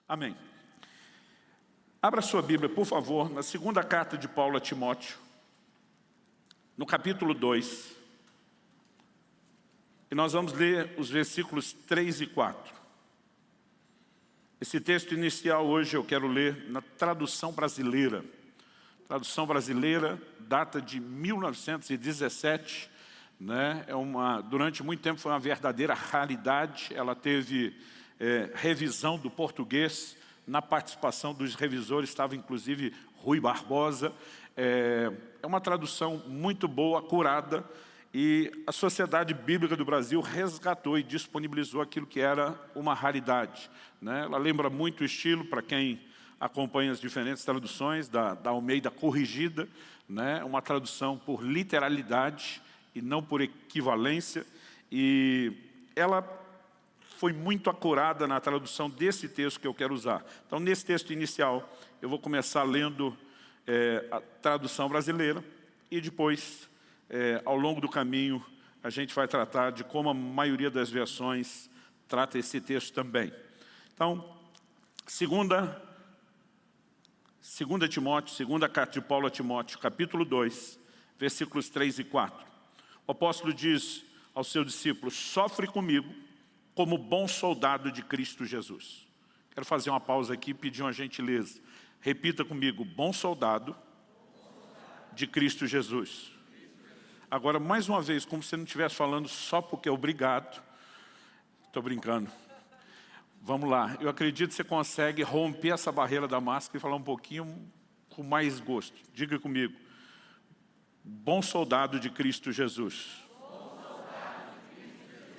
Amém. Abra sua Bíblia, por favor, na segunda carta de Paulo a Timóteo, no capítulo 2. E nós vamos ler os versículos 3 e 4. Esse texto inicial hoje eu quero ler na tradução brasileira. Tradução brasileira data de 1917. Durante muito tempo foi uma verdadeira raridade. Ela teve revisão do português. Na participação dos revisores estava inclusive Rui Barbosa. É uma tradução muito boa, acurada, e a Sociedade Bíblica do Brasil resgatou e disponibilizou aquilo que era uma raridade. Ela lembra muito o estilo, para quem acompanha as diferentes traduções, da Almeida Corrigida, uma tradução por literalidade e não por equivalência, e ela foi muito acurada na tradução desse texto que eu quero usar. Então, nesse texto inicial, eu vou começar lendo a tradução brasileira e depois, ao longo do caminho, a gente vai tratar de como a maioria das versões trata esse texto também. Então, segunda carta de Paulo a Timóteo, capítulo 2, versículos 3 e 4. O apóstolo diz ao seu discípulo: sofre comigo como bom soldado de Cristo Jesus. Quero fazer uma pausa aqui e pedir uma gentileza. Repita comigo: bom soldado de Cristo Jesus. Agora, mais uma vez, como se não estivesse falando só porque é obrigado. Estou brincando. Vamos lá. Eu acredito que você consegue romper essa barreira da máscara e falar um pouquinho com mais gosto. Diga comigo: bom soldado de Cristo Jesus.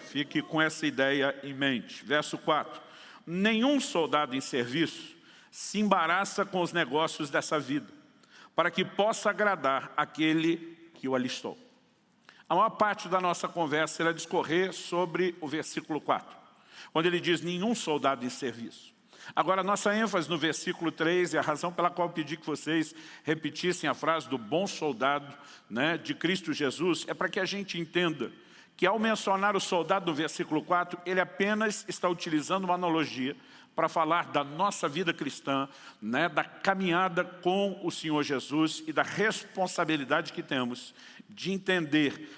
Fique com essa ideia em mente. Verso 4. Nenhum soldado em serviço se embaraça com os negócios dessa vida, para que possa agradar aquele que o alistou. A maior parte da nossa conversa irá discorrer sobre o versículo 4, onde ele diz: nenhum soldado em serviço. Agora, a nossa ênfase no versículo 3, e a razão pela qual eu pedi que vocês repetissem a frase do bom soldado de Cristo Jesus, é para que a gente entenda que ao mencionar o soldado no versículo 4, ele apenas está utilizando uma analogia para falar da nossa vida cristã, da caminhada com o Senhor Jesus e da responsabilidade que temos de entender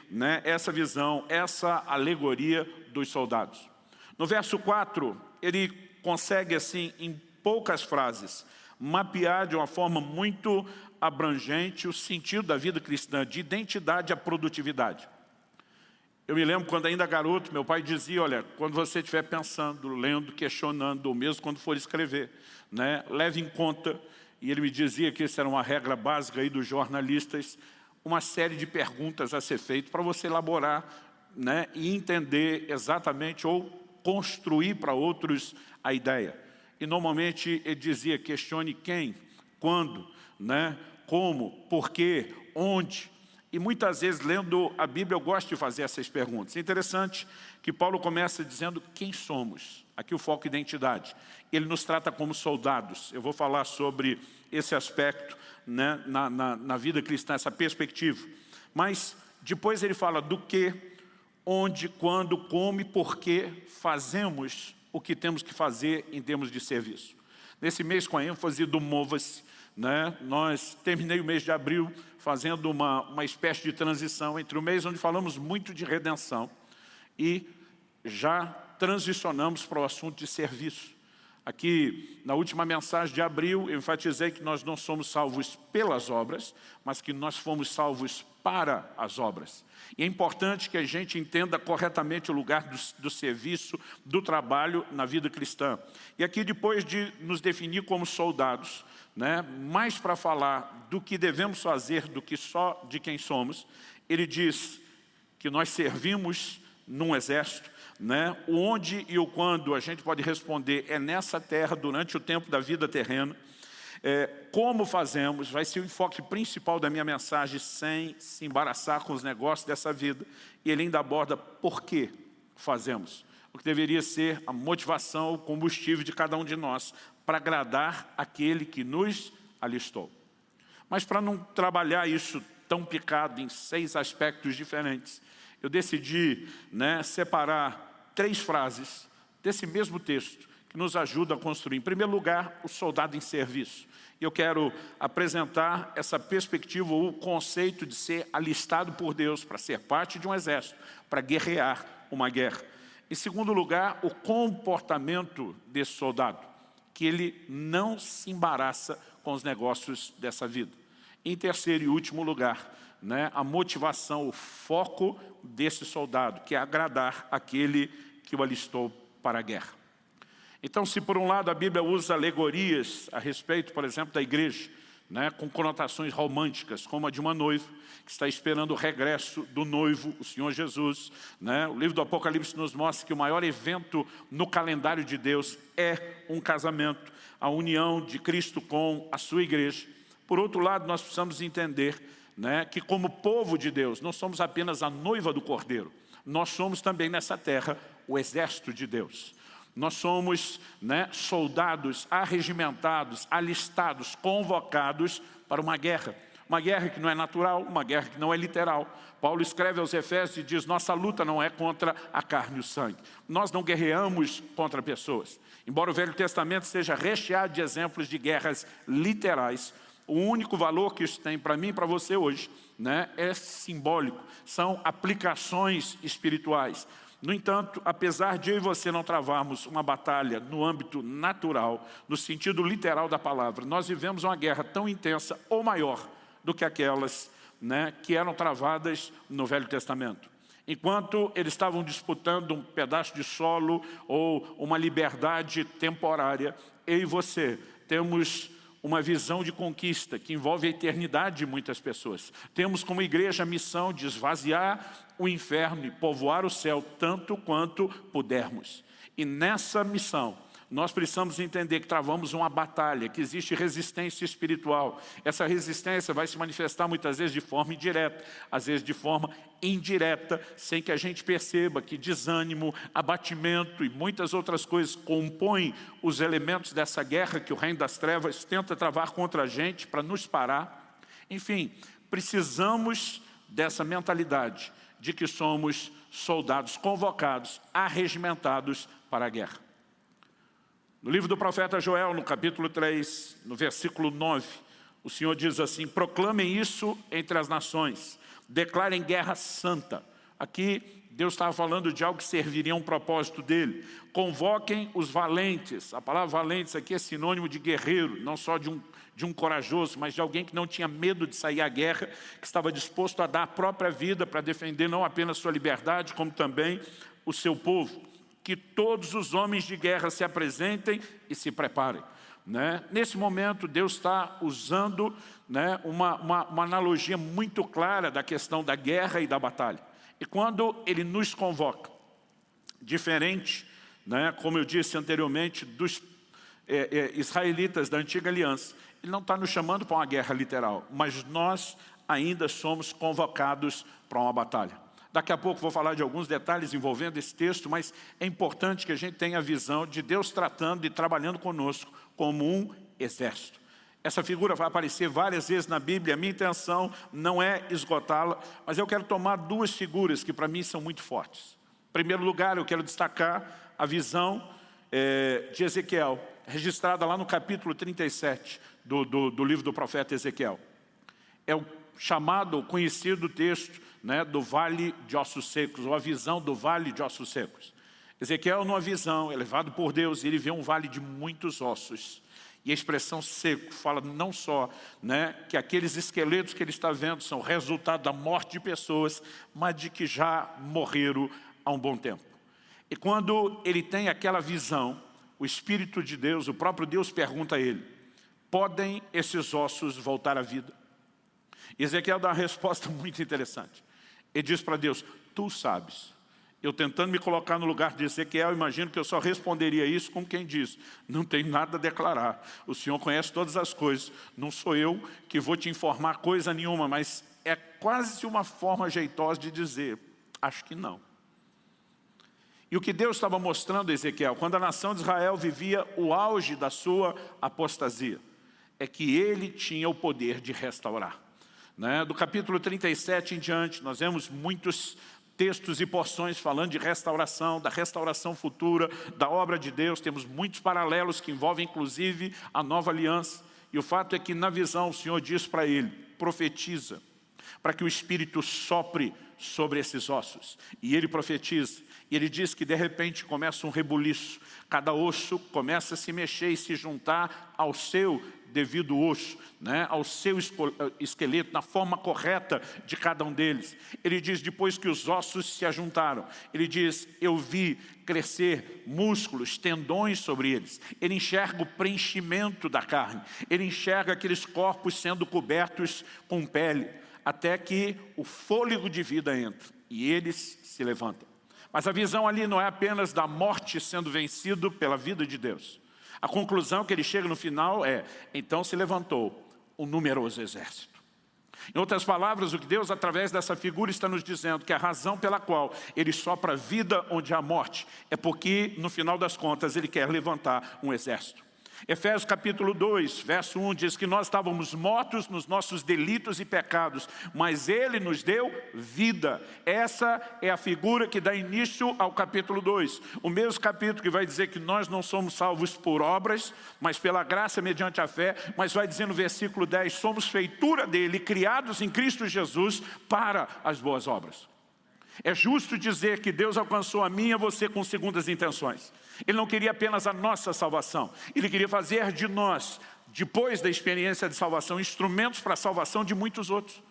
essa visão, essa alegoria dos soldados. No verso 4, ele consegue, assim, em poucas frases, mapear de uma forma muito abrangente o sentido da vida cristã, de identidade à produtividade. Eu me lembro quando ainda garoto, meu pai dizia: olha, quando você estiver pensando, lendo, questionando, ou mesmo quando for escrever, leve em conta, e ele me dizia que essa era uma regra básica aí dos jornalistas, uma série de perguntas a ser feito para você elaborar e entender exatamente, ou construir para outros a ideia. E normalmente ele dizia: questione quem, quando, como, porquê, onde. E muitas vezes, lendo a Bíblia, eu gosto de fazer essas perguntas. É interessante que Paulo começa dizendo quem somos. Aqui o foco é identidade. Ele nos trata como soldados. Eu vou falar sobre esse aspecto na vida cristã, essa perspectiva. Mas depois ele fala do que, onde, quando, como e por que fazemos o que temos que fazer em termos de serviço. Nesse mês, com a ênfase do Mova-se, terminei o mês de abril fazendo uma espécie de transição entre o mês onde falamos muito de redenção e já transicionamos para o assunto de serviço. Aqui, na última mensagem de abril, eu enfatizei que nós não somos salvos pelas obras, mas que nós fomos salvos para as obras. E é importante que a gente entenda corretamente o lugar do serviço, do trabalho na vida cristã. E aqui, depois de nos definir como soldados, mais para falar do que devemos fazer do que só de quem somos, ele diz que nós servimos num exército, o onde e o quando a gente pode responder é nessa terra, durante o tempo da vida terrena. Como fazemos, vai ser o enfoque principal da minha mensagem, sem se embaraçar com os negócios dessa vida. E ele ainda aborda por que fazemos, o que deveria ser a motivação, o combustível de cada um de nós, para agradar aquele que nos alistou. Mas para não trabalhar isso tão picado em 6 aspectos diferentes, eu decidi separar 3 frases desse mesmo texto que nos ajuda a construir. Em primeiro lugar, o soldado em serviço. E eu quero apresentar essa perspectiva, o conceito de ser alistado por Deus para ser parte de um exército, para guerrear uma guerra. Em segundo lugar, o comportamento desse soldado, que ele não se embaraça com os negócios dessa vida. Em terceiro e último lugar, a motivação, o foco desse soldado, que é agradar aquele que o alistou para a guerra. Então, se por um lado a Bíblia usa alegorias a respeito, por exemplo, da igreja, com conotações românticas, como a de uma noiva, que está esperando o regresso do noivo, o Senhor Jesus. O livro do Apocalipse nos mostra que o maior evento no calendário de Deus é um casamento, a união de Cristo com a sua igreja. Por outro lado, nós precisamos entender que como povo de Deus, não somos apenas a noiva do Cordeiro, nós somos também nessa terra o exército de Deus. Nós somos soldados arregimentados, alistados, convocados para uma guerra. Uma guerra que não é natural, uma guerra que não é literal. Paulo escreve aos Efésios e diz, nossa luta não é contra a carne e o sangue. Nós não guerreamos contra pessoas. Embora o Velho Testamento seja recheado de exemplos de guerras literais, o único valor que isso tem para mim e para você hoje é simbólico. São aplicações espirituais. No entanto, apesar de eu e você não travarmos uma batalha no âmbito natural, no sentido literal da palavra, nós vivemos uma guerra tão intensa ou maior do que aquelas que eram travadas no Velho Testamento. Enquanto eles estavam disputando um pedaço de solo ou uma liberdade temporária, eu e você temos uma visão de conquista que envolve a eternidade de muitas pessoas. Temos como igreja a missão de esvaziar o inferno e povoar o céu tanto quanto pudermos. E nessa missão, nós precisamos entender que travamos uma batalha, que existe resistência espiritual. Essa resistência vai se manifestar muitas vezes de forma indireta, às vezes de forma indireta, sem que a gente perceba que desânimo, abatimento e muitas outras coisas compõem os elementos dessa guerra que o reino das trevas tenta travar contra a gente para nos parar. Enfim, precisamos dessa mentalidade de que somos soldados convocados, arregimentados para a guerra. No livro do profeta Joel, no capítulo 3, no versículo 9, o Senhor diz assim, proclamem isso entre as nações, declarem guerra santa. Aqui Deus estava falando de algo que serviria a um propósito dele. Convoquem os valentes. A palavra valentes aqui é sinônimo de guerreiro, não só de um corajoso, mas de alguém que não tinha medo de sair à guerra, que estava disposto a dar a própria vida para defender não apenas sua liberdade, como também o seu povo. Que todos os homens de guerra se apresentem e se preparem. Nesse momento, Deus está usando uma analogia muito clara da questão da guerra e da batalha. E quando Ele nos convoca, diferente, como eu disse anteriormente, dos israelitas da antiga aliança, Ele não está nos chamando para uma guerra literal, mas nós ainda somos convocados para uma batalha. Daqui a pouco vou falar de alguns detalhes envolvendo esse texto, mas é importante que a gente tenha a visão de Deus tratando e trabalhando conosco como um exército. Essa figura vai aparecer várias vezes na Bíblia, a minha intenção não é esgotá-la, mas eu quero tomar duas figuras que para mim são muito fortes. Em primeiro lugar, eu quero destacar a visão de Ezequiel, registrada lá no capítulo 37 do livro do profeta Ezequiel. É o chamado, conhecido texto do Vale de Ossos Secos, ou a visão do Vale de Ossos Secos. Ezequiel, numa visão, é levado por Deus, ele vê um vale de muitos ossos. E a expressão seco fala não só que aqueles esqueletos que ele está vendo são resultado da morte de pessoas, mas de que já morreram há um bom tempo. E quando ele tem aquela visão, o Espírito de Deus, o próprio Deus pergunta a ele, podem esses ossos voltar à vida? Ezequiel dá uma resposta muito interessante. Ele diz para Deus, tu sabes. Eu tentando me colocar no lugar de Ezequiel, imagino que eu só responderia isso como quem diz, não tenho nada a declarar. O Senhor conhece todas as coisas. Não sou eu que vou te informar coisa nenhuma, mas é quase uma forma jeitosa de dizer, acho que não. E o que Deus estava mostrando a Ezequiel, quando a nação de Israel vivia o auge da sua apostasia, é que ele tinha o poder de restaurar. Do capítulo 37 em diante, nós vemos muitos textos e porções falando de restauração, da restauração futura, da obra de Deus. Temos muitos paralelos que envolvem inclusive a nova aliança. E o fato é que na visão o Senhor diz para ele, profetiza, para que o Espírito sopre sobre esses ossos. E ele profetiza. E ele diz que de repente começa um rebuliço. Cada osso começa a se mexer e se juntar ao seu devido osso, né? Ao seu esqueleto, na forma correta de cada um deles. Ele diz, depois que os ossos se ajuntaram, ele diz, eu vi crescer músculos, tendões sobre eles. Ele enxerga o preenchimento da carne. Ele enxerga aqueles corpos sendo cobertos com pele, até que o fôlego de vida entra e eles se levantam. Mas a visão ali não é apenas da morte sendo vencido pela vida de Deus. A conclusão que ele chega no final é, então se levantou um numeroso exército. Em outras palavras, o que Deus, através dessa figura, está nos dizendo que a razão pela qual ele sopra vida onde há morte é porque, no final das contas, ele quer levantar um exército. Efésios capítulo 2, verso 1 diz que nós estávamos mortos nos nossos delitos e pecados, mas ele nos deu vida. Essa é a figura que dá início ao capítulo 2. O mesmo capítulo que vai dizer que nós não somos salvos por obras, mas pela graça mediante a fé, mas vai dizer no versículo 10, somos feitura dele, criados em Cristo Jesus para as boas obras. É justo dizer que Deus alcançou a mim e a você com segundas intenções. Ele não queria apenas a nossa salvação. Ele queria fazer de nós, depois da experiência de salvação, instrumentos para a salvação de muitos outros.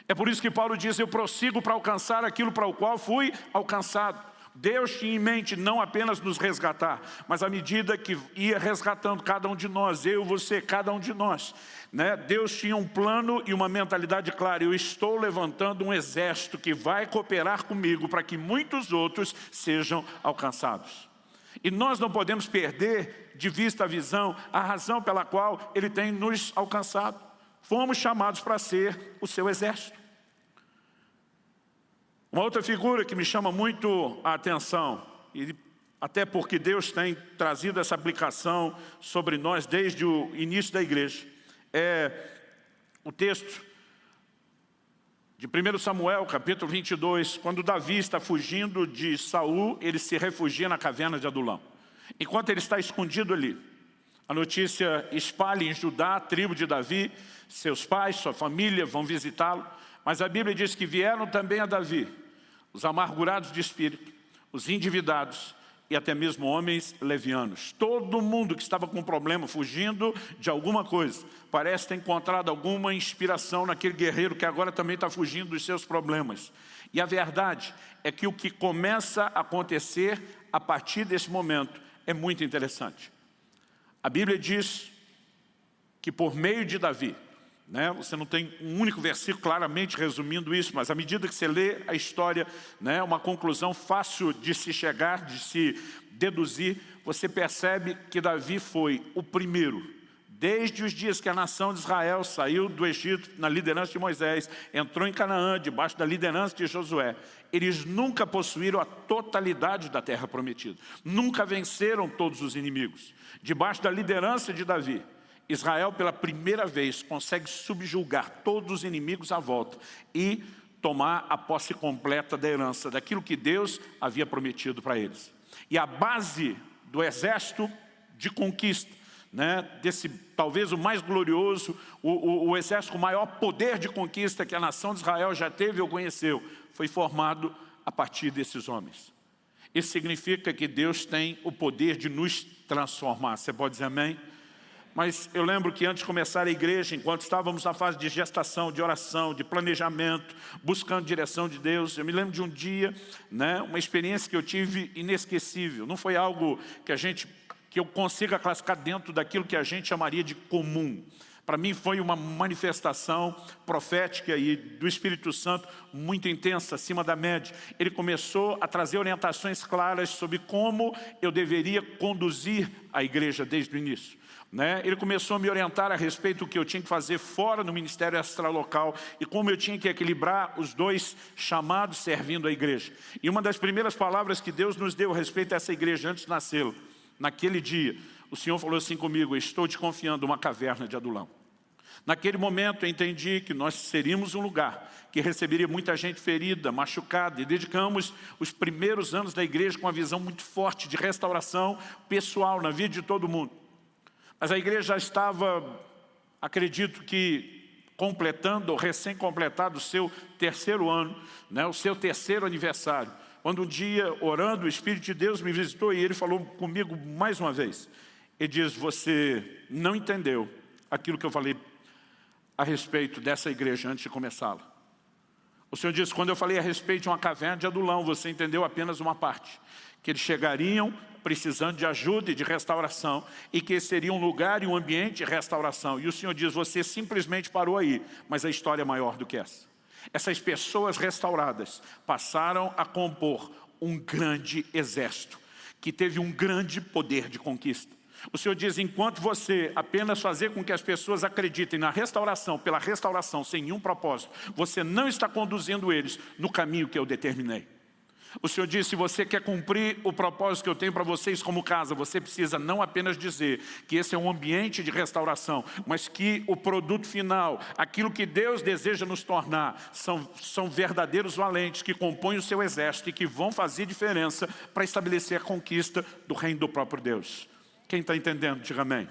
É por isso que Paulo diz, eu prossigo para alcançar aquilo para o qual fui alcançado. Deus tinha em mente não apenas nos resgatar, mas à medida que ia resgatando cada um de nós, eu, você, cada um de nós, né? Deus tinha um plano e uma mentalidade clara. Eu estou levantando um exército que vai cooperar comigo para que muitos outros sejam alcançados. E nós não podemos perder de vista a visão, a razão pela qual Ele tem nos alcançado. Fomos chamados para ser o seu exército. Uma outra figura que me chama muito a atenção, e até porque Deus tem trazido essa aplicação sobre nós desde o início da igreja, é o texto de 1 Samuel, capítulo 22, quando Davi está fugindo de Saul, ele se refugia na caverna de Adulão. Enquanto ele está escondido ali, a notícia espalha em Judá, a tribo de Davi, seus pais, sua família vão visitá-lo. Mas a Bíblia diz que vieram também a Davi os amargurados de espírito, os endividados e até mesmo homens levianos. Todo mundo que estava com problema, fugindo de alguma coisa, parece ter encontrado alguma inspiração naquele guerreiro que agora também está fugindo dos seus problemas. E a verdade é que o que começa a acontecer a partir desse momento é muito interessante. A Bíblia diz que por meio de Davi, né? Você não tem um único versículo claramente resumindo isso, mas à medida que você lê a história, né, uma conclusão fácil de se chegar, de se deduzir, você percebe que Davi foi o primeiro, desde os dias que a nação de Israel saiu do Egito na liderança de Moisés, entrou em Canaã debaixo da liderança de Josué. Eles nunca possuíram a totalidade da terra prometida, nunca venceram todos os inimigos. Debaixo da liderança de Davi, Israel, pela primeira vez, consegue subjugar todos os inimigos à volta e tomar a posse completa da herança, daquilo que Deus havia prometido para eles. E a base do exército de conquista, né, desse talvez o mais glorioso, o exército com o maior poder de conquista que a nação de Israel já teve ou conheceu, foi formado a partir desses homens. Isso significa que Deus tem o poder de nos transformar. Você pode dizer amém? Mas eu lembro que antes de começar a igreja, enquanto estávamos na fase de gestação, de oração, de planejamento, buscando direção de Deus, eu me lembro de um dia, né, uma experiência que eu tive inesquecível. Não foi algo que eu consiga classificar dentro daquilo que a gente chamaria de comum. Para mim foi uma manifestação profética e do Espírito Santo muito intensa, acima da média. Ele começou a trazer orientações claras sobre como eu deveria conduzir a igreja desde o início. Ele começou a me orientar a respeito do que eu tinha que fazer fora no ministério extralocal e como eu tinha que equilibrar os dois chamados servindo a igreja. E uma das primeiras palavras que Deus nos deu a respeito dessa igreja antes de nascê-la, naquele dia, o Senhor falou assim comigo: estou te confiando uma caverna de Adulão. Naquele momento eu entendi que nós seríamos um lugar que receberia muita gente ferida, machucada, e dedicamos os primeiros anos da igreja com uma visão muito forte de restauração pessoal na vida de todo mundo. Mas a igreja já estava, acredito que, completando ou recém-completado o seu terceiro ano, né, o seu terceiro aniversário. Quando um dia, orando, o Espírito de Deus me visitou e ele falou comigo mais uma vez. Ele diz, você não entendeu aquilo que eu falei a respeito dessa igreja antes de começá-la. O Senhor disse, quando eu falei a respeito de uma caverna de Adulão, você entendeu apenas uma parte. Que eles chegariam precisando de ajuda e de restauração, e que esse seria um lugar e um ambiente de restauração. E o Senhor diz, você simplesmente parou aí, mas a história é maior do que essa. Essas pessoas restauradas passaram a compor um grande exército, que teve um grande poder de conquista. O Senhor diz, enquanto você apenas fazer com que as pessoas acreditem na restauração, pela restauração, sem nenhum propósito, você não está conduzindo eles no caminho que eu determinei. O Senhor diz, se você quer cumprir o propósito que eu tenho para vocês como casa, você precisa não apenas dizer que esse é um ambiente de restauração, mas que o produto final, aquilo que Deus deseja nos tornar, são verdadeiros valentes que compõem o seu exército e que vão fazer diferença para estabelecer a conquista do reino do próprio Deus. Quem está entendendo, diga amém.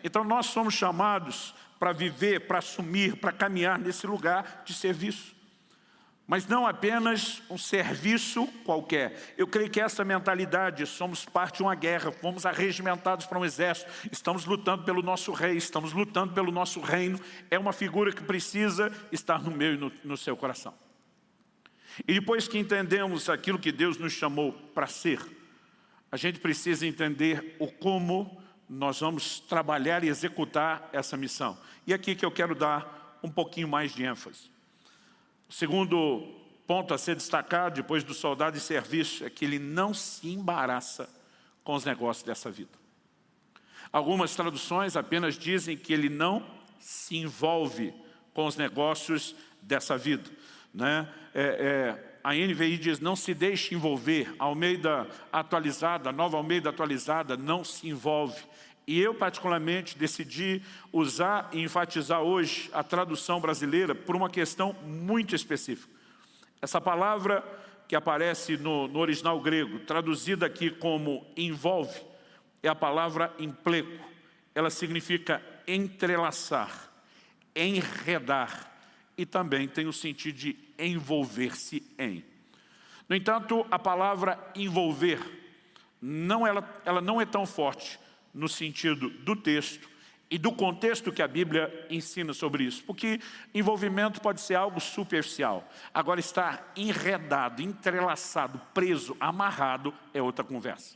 Então nós somos chamados para viver, para assumir, para caminhar nesse lugar de serviço. Mas não apenas um serviço qualquer. Eu creio que essa mentalidade, somos parte de uma guerra, fomos arregimentados para um exército, estamos lutando pelo nosso rei, estamos lutando pelo nosso reino, é uma figura que precisa estar no meu e no seu coração. E depois que entendemos aquilo que Deus nos chamou para ser, a gente precisa entender o como nós vamos trabalhar e executar essa missão. E aqui que eu quero dar um pouquinho mais de ênfase. O segundo ponto a ser destacado, depois do soldado de serviço, é que ele não se embaraça com os negócios dessa vida. Algumas traduções apenas dizem que ele não se envolve com os negócios dessa vida, né? A NVI diz, não se deixe envolver. A Almeida atualizada, a nova Almeida atualizada, não se envolve. E eu, particularmente, decidi usar e enfatizar hoje a tradução brasileira por uma questão muito específica. Essa palavra que aparece no original grego, traduzida aqui como envolve, é a palavra empleco. Ela significa entrelaçar, enredar, e também tem o sentido de envolver-se em. No entanto, a palavra envolver, ela não é tão forte no sentido do texto e do contexto que a Bíblia ensina sobre isso. Porque envolvimento pode ser algo superficial. Agora, estar enredado, entrelaçado, preso, amarrado, é outra conversa.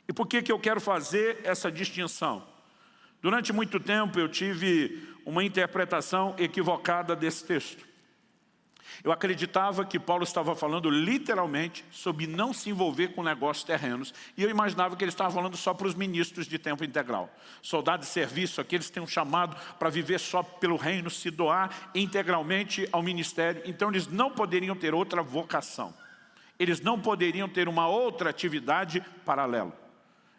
E por que eu quero fazer essa distinção? Durante muito tempo eu tive uma interpretação equivocada desse texto. Eu acreditava que Paulo estava falando literalmente sobre não se envolver com negócios terrenos. E eu imaginava que ele estava falando só para os ministros de tempo integral. Soldados de serviço, aqueles que têm um chamado para viver só pelo reino, se doar integralmente ao ministério. Então eles não poderiam ter outra vocação. Eles não poderiam ter uma outra atividade paralela.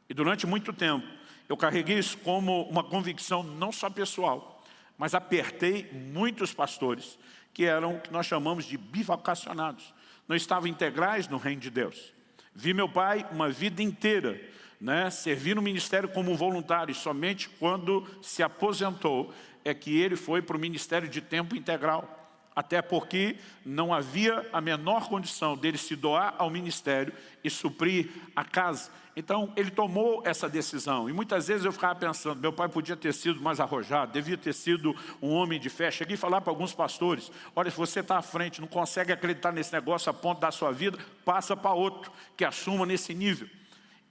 E durante muito tempo, eu carreguei isso como uma convicção não só pessoal, mas apertei muitos pastores que eram o que nós chamamos de bivocacionados. Não estavam integrais no reino de Deus. Vi meu pai uma vida inteira, né, servir no ministério como voluntário, e somente quando se aposentou é que ele foi para o ministério de tempo integral. Até porque não havia a menor condição dele se doar ao ministério e suprir a casa. Então, ele tomou essa decisão. E muitas vezes eu ficava pensando, meu pai podia ter sido mais arrojado, devia ter sido um homem de fé. Cheguei a falar para alguns pastores, olha, se você está à frente, não consegue acreditar nesse negócio a ponto da sua vida, passa para outro, que assuma nesse nível.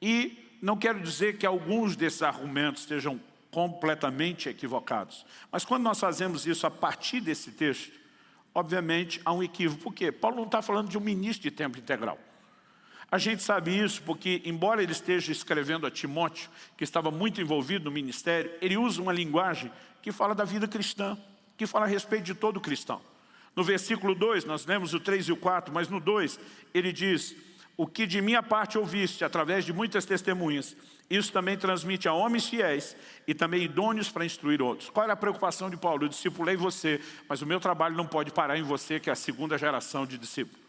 E não quero dizer que alguns desses argumentos estejam completamente equivocados. Mas quando nós fazemos isso a partir desse texto, obviamente há um equívoco. Por quê? Paulo não está falando de um ministro de tempo integral. A gente sabe isso porque, embora ele esteja escrevendo a Timóteo, que estava muito envolvido no ministério, ele usa uma linguagem que fala da vida cristã, que fala a respeito de todo cristão. No versículo 2, nós lemos o 3 e o 4, mas no 2 ele diz, o que de minha parte ouviste através de muitas testemunhas, Isso também transmite a homens fiéis e também idôneos para instruir outros. Qual era a preocupação de Paulo? Eu discipulei você, mas o meu trabalho não pode parar em você, que é a segunda geração de discípulos.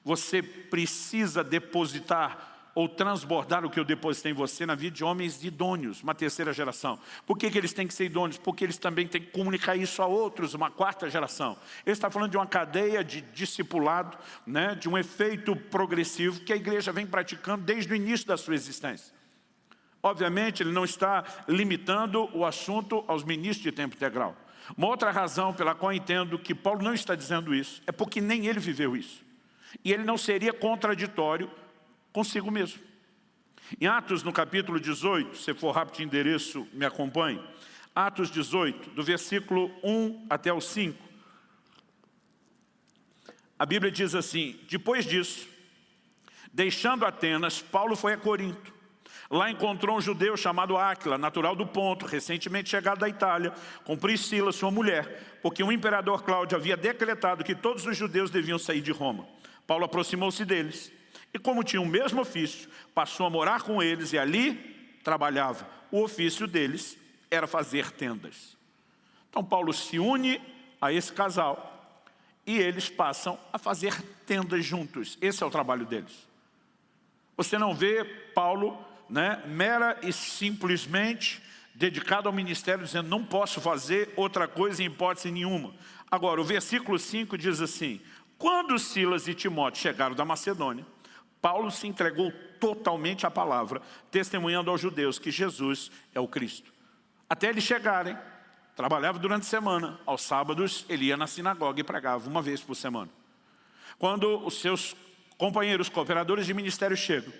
Você precisa depositar ou transbordar o que eu depositei em você na vida de homens idôneos, uma terceira geração. Por que eles têm que ser idôneos? Porque eles também têm que comunicar isso a outros, uma quarta geração. Ele está falando de uma cadeia de discipulado, né, de um efeito progressivo que a igreja vem praticando desde o início da sua existência. Obviamente, ele não está limitando o assunto aos ministros de tempo integral. Uma outra razão pela qual eu entendo que Paulo não está dizendo isso é porque nem ele viveu isso. E ele não seria contraditório consigo mesmo. Em Atos, no capítulo 18, se for rápido de endereço, me acompanhe. Atos 18, do versículo 1 até o 5. A Bíblia diz assim: depois disso, deixando Atenas, Paulo foi a Corinto. Lá encontrou um judeu chamado Áquila, natural do Ponto, recentemente chegado da Itália, com Priscila, sua mulher, porque o imperador Cláudio havia decretado que todos os judeus deviam sair de Roma. Paulo aproximou-se deles e, como tinha o mesmo ofício, passou a morar com eles e ali trabalhava. O ofício deles era fazer tendas. Então Paulo se une a esse casal e eles passam a fazer tendas juntos. Esse é o trabalho deles. Você não vê Paulo, né, mera e simplesmente dedicado ao ministério, dizendo não posso fazer outra coisa em hipótese nenhuma. Agora, o versículo 5 diz assim: quando Silas e Timóteo chegaram da Macedônia, Paulo se entregou totalmente à palavra, testemunhando aos judeus que Jesus é o Cristo. Até eles chegarem, trabalhava durante a semana, aos sábados ele ia na sinagoga e pregava uma vez por semana. Quando os seus companheiros, cooperadores de ministério chegam,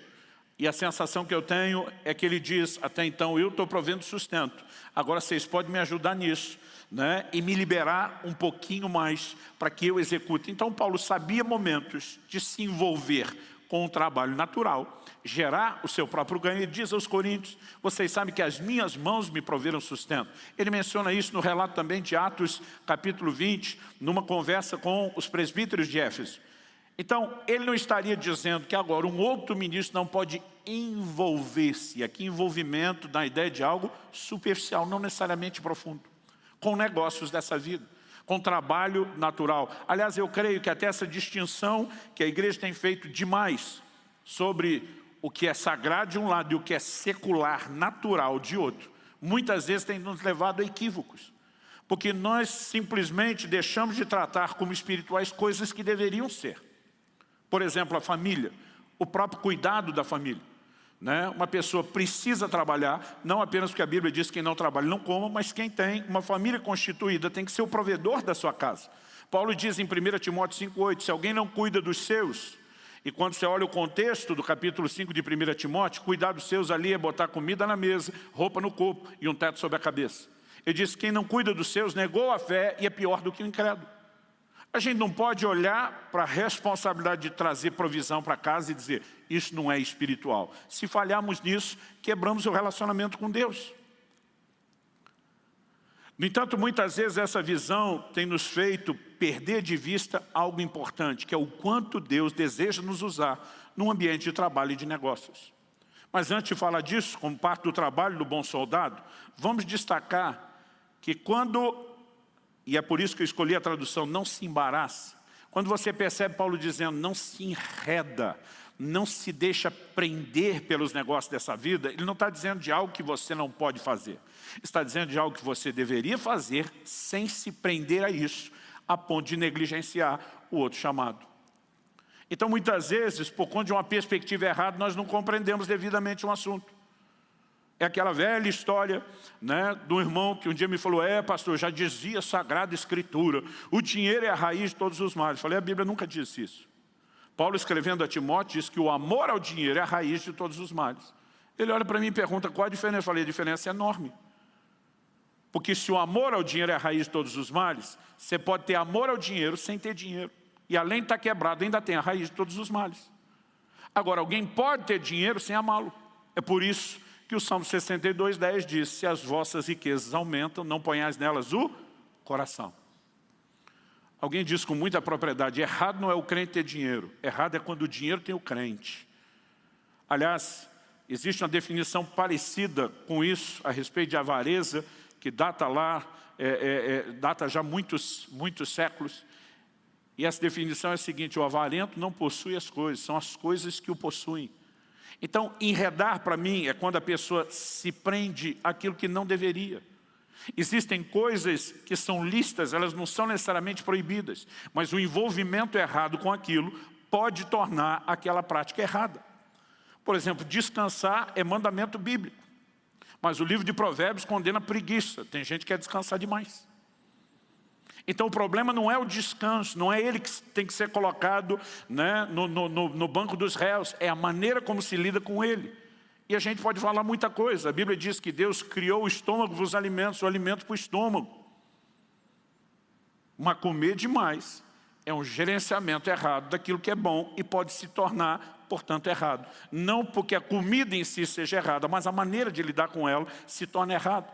e a sensação que eu tenho é que ele diz: até então eu estou provendo sustento, agora vocês podem me ajudar nisso, né, e me liberar um pouquinho mais para que eu execute. Então Paulo sabia momentos de se envolver com um trabalho natural, gerar o seu próprio ganho. Ele diz aos coríntios: vocês sabem que as minhas mãos me proveram sustento. Ele menciona isso no relato também de Atos capítulo 20, numa conversa com os presbíteros de Éfeso. Então, ele não estaria dizendo que agora um outro ministro não pode envolver-se. Aqui envolvimento na ideia de algo superficial, não necessariamente profundo, com negócios dessa vida, com trabalho natural. Aliás, eu creio que até essa distinção que a igreja tem feito demais sobre o que é sagrado de um lado e o que é secular, natural de outro, muitas vezes tem nos levado a equívocos. Porque nós simplesmente deixamos de tratar como espirituais coisas que deveriam ser. Por exemplo, a família, o próprio cuidado da família, né? Uma pessoa precisa trabalhar, não apenas porque a Bíblia diz que quem não trabalha não coma, mas quem tem uma família constituída tem que ser o provedor da sua casa. Paulo diz em 1 Timóteo 5,8, se alguém não cuida dos seus, e quando você olha o contexto do capítulo 5 de 1 Timóteo, cuidar dos seus ali é botar comida na mesa, roupa no corpo e um teto sobre a cabeça. Ele diz que quem não cuida dos seus negou a fé e é pior do que o incrédulo. A gente não pode olhar para a responsabilidade de trazer provisão para casa e dizer, isso não é espiritual. Se falharmos nisso, quebramos o relacionamento com Deus. No entanto, muitas vezes essa visão tem nos feito perder de vista algo importante, que é o quanto Deus deseja nos usar num ambiente de trabalho e de negócios. Mas antes de falar disso, como parte do trabalho do bom soldado, vamos destacar que quando... E é por isso que eu escolhi a tradução, não se embaraça. Quando você percebe Paulo dizendo, não se enreda, não se deixa prender pelos negócios dessa vida, ele não está dizendo de algo que você não pode fazer. Está dizendo de algo que você deveria fazer sem se prender a isso, a ponto de negligenciar o outro chamado. Então, muitas vezes, por conta de uma perspectiva errada, nós não compreendemos devidamente um assunto. É aquela velha história, né, do irmão que um dia me falou, pastor, já dizia a Sagrada Escritura, o dinheiro é a raiz de todos os males. Eu falei, a Bíblia nunca disse isso. Paulo, escrevendo a Timóteo, diz que o amor ao dinheiro é a raiz de todos os males. Ele olha para mim e pergunta, qual a diferença? Eu falei, a diferença é enorme. Porque se o amor ao dinheiro é a raiz de todos os males, você pode ter amor ao dinheiro sem ter dinheiro. E além de estar quebrado, ainda tem a raiz de todos os males. Agora, alguém pode ter dinheiro sem amá-lo. É por isso que o Salmo 62:10 diz, se as vossas riquezas aumentam, não ponhais nelas o coração. Alguém diz com muita propriedade, errado não é o crente ter dinheiro, errado é quando o dinheiro tem o crente. Aliás, Existe uma definição parecida com isso, a respeito de avareza, que data lá, data já muitos séculos. E essa definição é a seguinte: o avarento não possui as coisas, são as coisas que o possuem. Então, enredar para mim é quando a pessoa se prende àquilo que não deveria. Existem coisas que são lícitas, elas não são necessariamente proibidas, mas o envolvimento errado com aquilo pode tornar aquela prática errada. Por exemplo, descansar é mandamento bíblico, mas o livro de Provérbios condena preguiça. Tem gente que quer descansar demais. Então o problema não é o descanso, não é ele que tem que ser colocado, né, no banco dos réus, é a maneira como se lida com ele. E a gente pode falar muita coisa. A Bíblia diz que Deus criou o estômago para os alimentos, o alimento para o estômago. Mas comer demais é um gerenciamento errado daquilo que é bom e pode se tornar, portanto, errado. Não porque a comida em si seja errada, mas a maneira de lidar com ela se torna errada.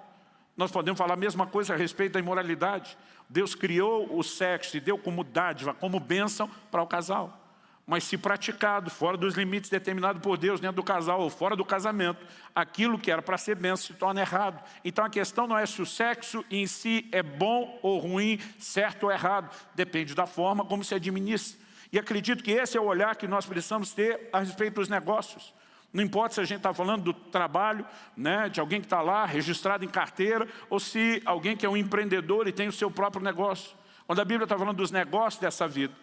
Nós podemos falar a mesma coisa a respeito da imoralidade. Deus criou o sexo e deu como dádiva, como bênção para o casal. Mas se praticado fora dos limites determinados por Deus, dentro do casal ou fora do casamento, aquilo que era para ser bênção se torna errado. Então a questão não é se o sexo em si é bom ou ruim, certo ou errado. Depende da forma como se administra. E acredito que esse é o olhar que nós precisamos ter a respeito dos negócios. Não importa se a gente está falando do trabalho, né, de alguém que está lá, registrado em carteira, ou se alguém que é um empreendedor e tem o seu próprio negócio. Quando a Bíblia está falando dos negócios dessa vida,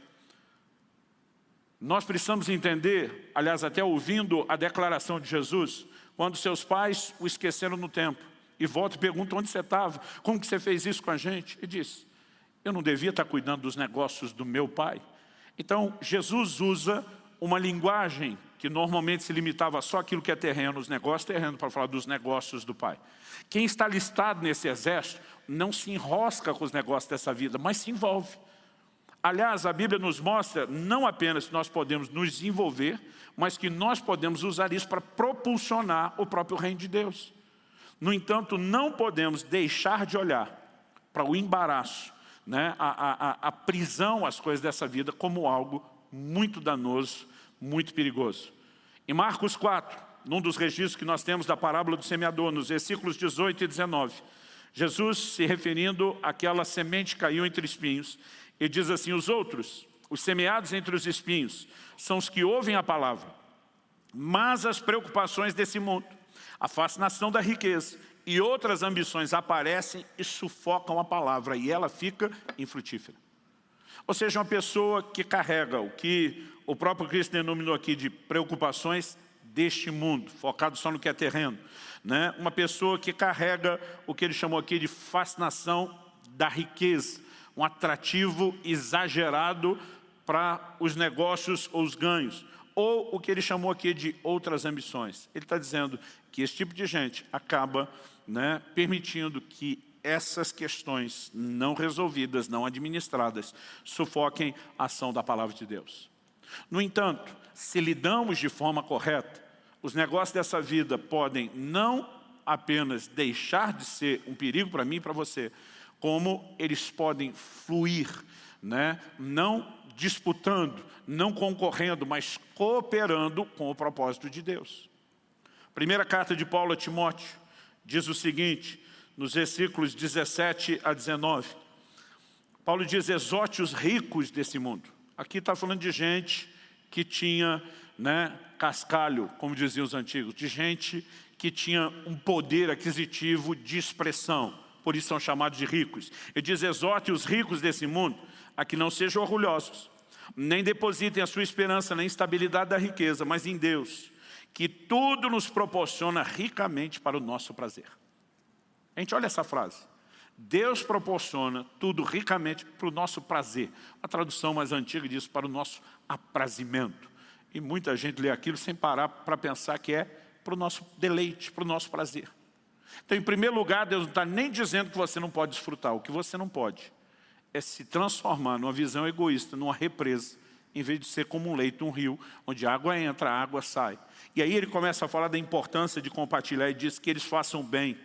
nós precisamos entender, aliás, até ouvindo a declaração de Jesus, quando seus pais o esqueceram no templo, e volta e pergunta onde você estava, como que você fez isso com a gente? E diz, eu não devia estar cuidando dos negócios do meu pai. Então, Jesus usa uma linguagem que normalmente se limitava só àquilo que é terreno, os negócios terrenos, para falar dos negócios do Pai. Quem está listado nesse exército não se enrosca com os negócios dessa vida, mas se envolve. Aliás, a Bíblia nos mostra não apenas que nós podemos nos envolver, mas que nós podemos usar isso para propulsionar o próprio reino de Deus. No entanto, não podemos deixar de olhar para o embaraço, né, a prisão, as coisas dessa vida, como algo muito danoso, muito perigoso. Em Marcos 4, num dos registros que nós temos da parábola do semeador, nos versículos 18 e 19, Jesus, se referindo àquela semente que caiu entre espinhos, ele diz assim, os outros, os semeados entre os espinhos, são os que ouvem a palavra, mas as preocupações desse mundo, a fascinação da riqueza e outras ambições aparecem e sufocam a palavra, e ela fica infrutífera. Ou seja, uma pessoa que carrega o que o próprio Cristo denominou aqui de preocupações deste mundo, focado só no que é terreno, né? Uma pessoa que carrega o que ele chamou aqui de fascinação da riqueza, um atrativo exagerado para os negócios ou os ganhos, ou o que ele chamou aqui de outras ambições. Ele está dizendo que esse tipo de gente acaba, né, permitindo que essas questões não resolvidas, não administradas, sufoquem a ação da palavra de Deus. No entanto, se lidamos de forma correta, os negócios dessa vida podem não apenas deixar de ser um perigo para mim e para você, como eles podem fluir, né? Não disputando, não concorrendo, mas cooperando com o propósito de Deus. Primeira carta de Paulo a Timóteo diz o seguinte, nos versículos 17 a 19. Paulo diz, exorte os ricos desse mundo. Aqui está falando de gente que tinha, né, cascalho, como diziam os antigos, de gente que tinha um poder aquisitivo de expressão, por isso são chamados de ricos. Ele diz, exorte os ricos desse mundo a que não sejam orgulhosos, nem depositem a sua esperança na instabilidade da riqueza, mas em Deus, que tudo nos proporciona ricamente para o nosso prazer. A gente olha essa frase, Deus proporciona tudo ricamente para o nosso prazer. A tradução mais antiga diz para o nosso aprazimento. E muita gente lê aquilo sem parar para pensar que é para o nosso deleite, para o nosso prazer. Então, em primeiro lugar, Deus não está nem dizendo que você não pode desfrutar. O que você não pode é se transformar numa visão egoísta, numa represa, em vez de ser como um leito, um rio, onde a água entra, a água sai. E aí ele começa a falar da importância de compartilhar e diz que eles façam bem.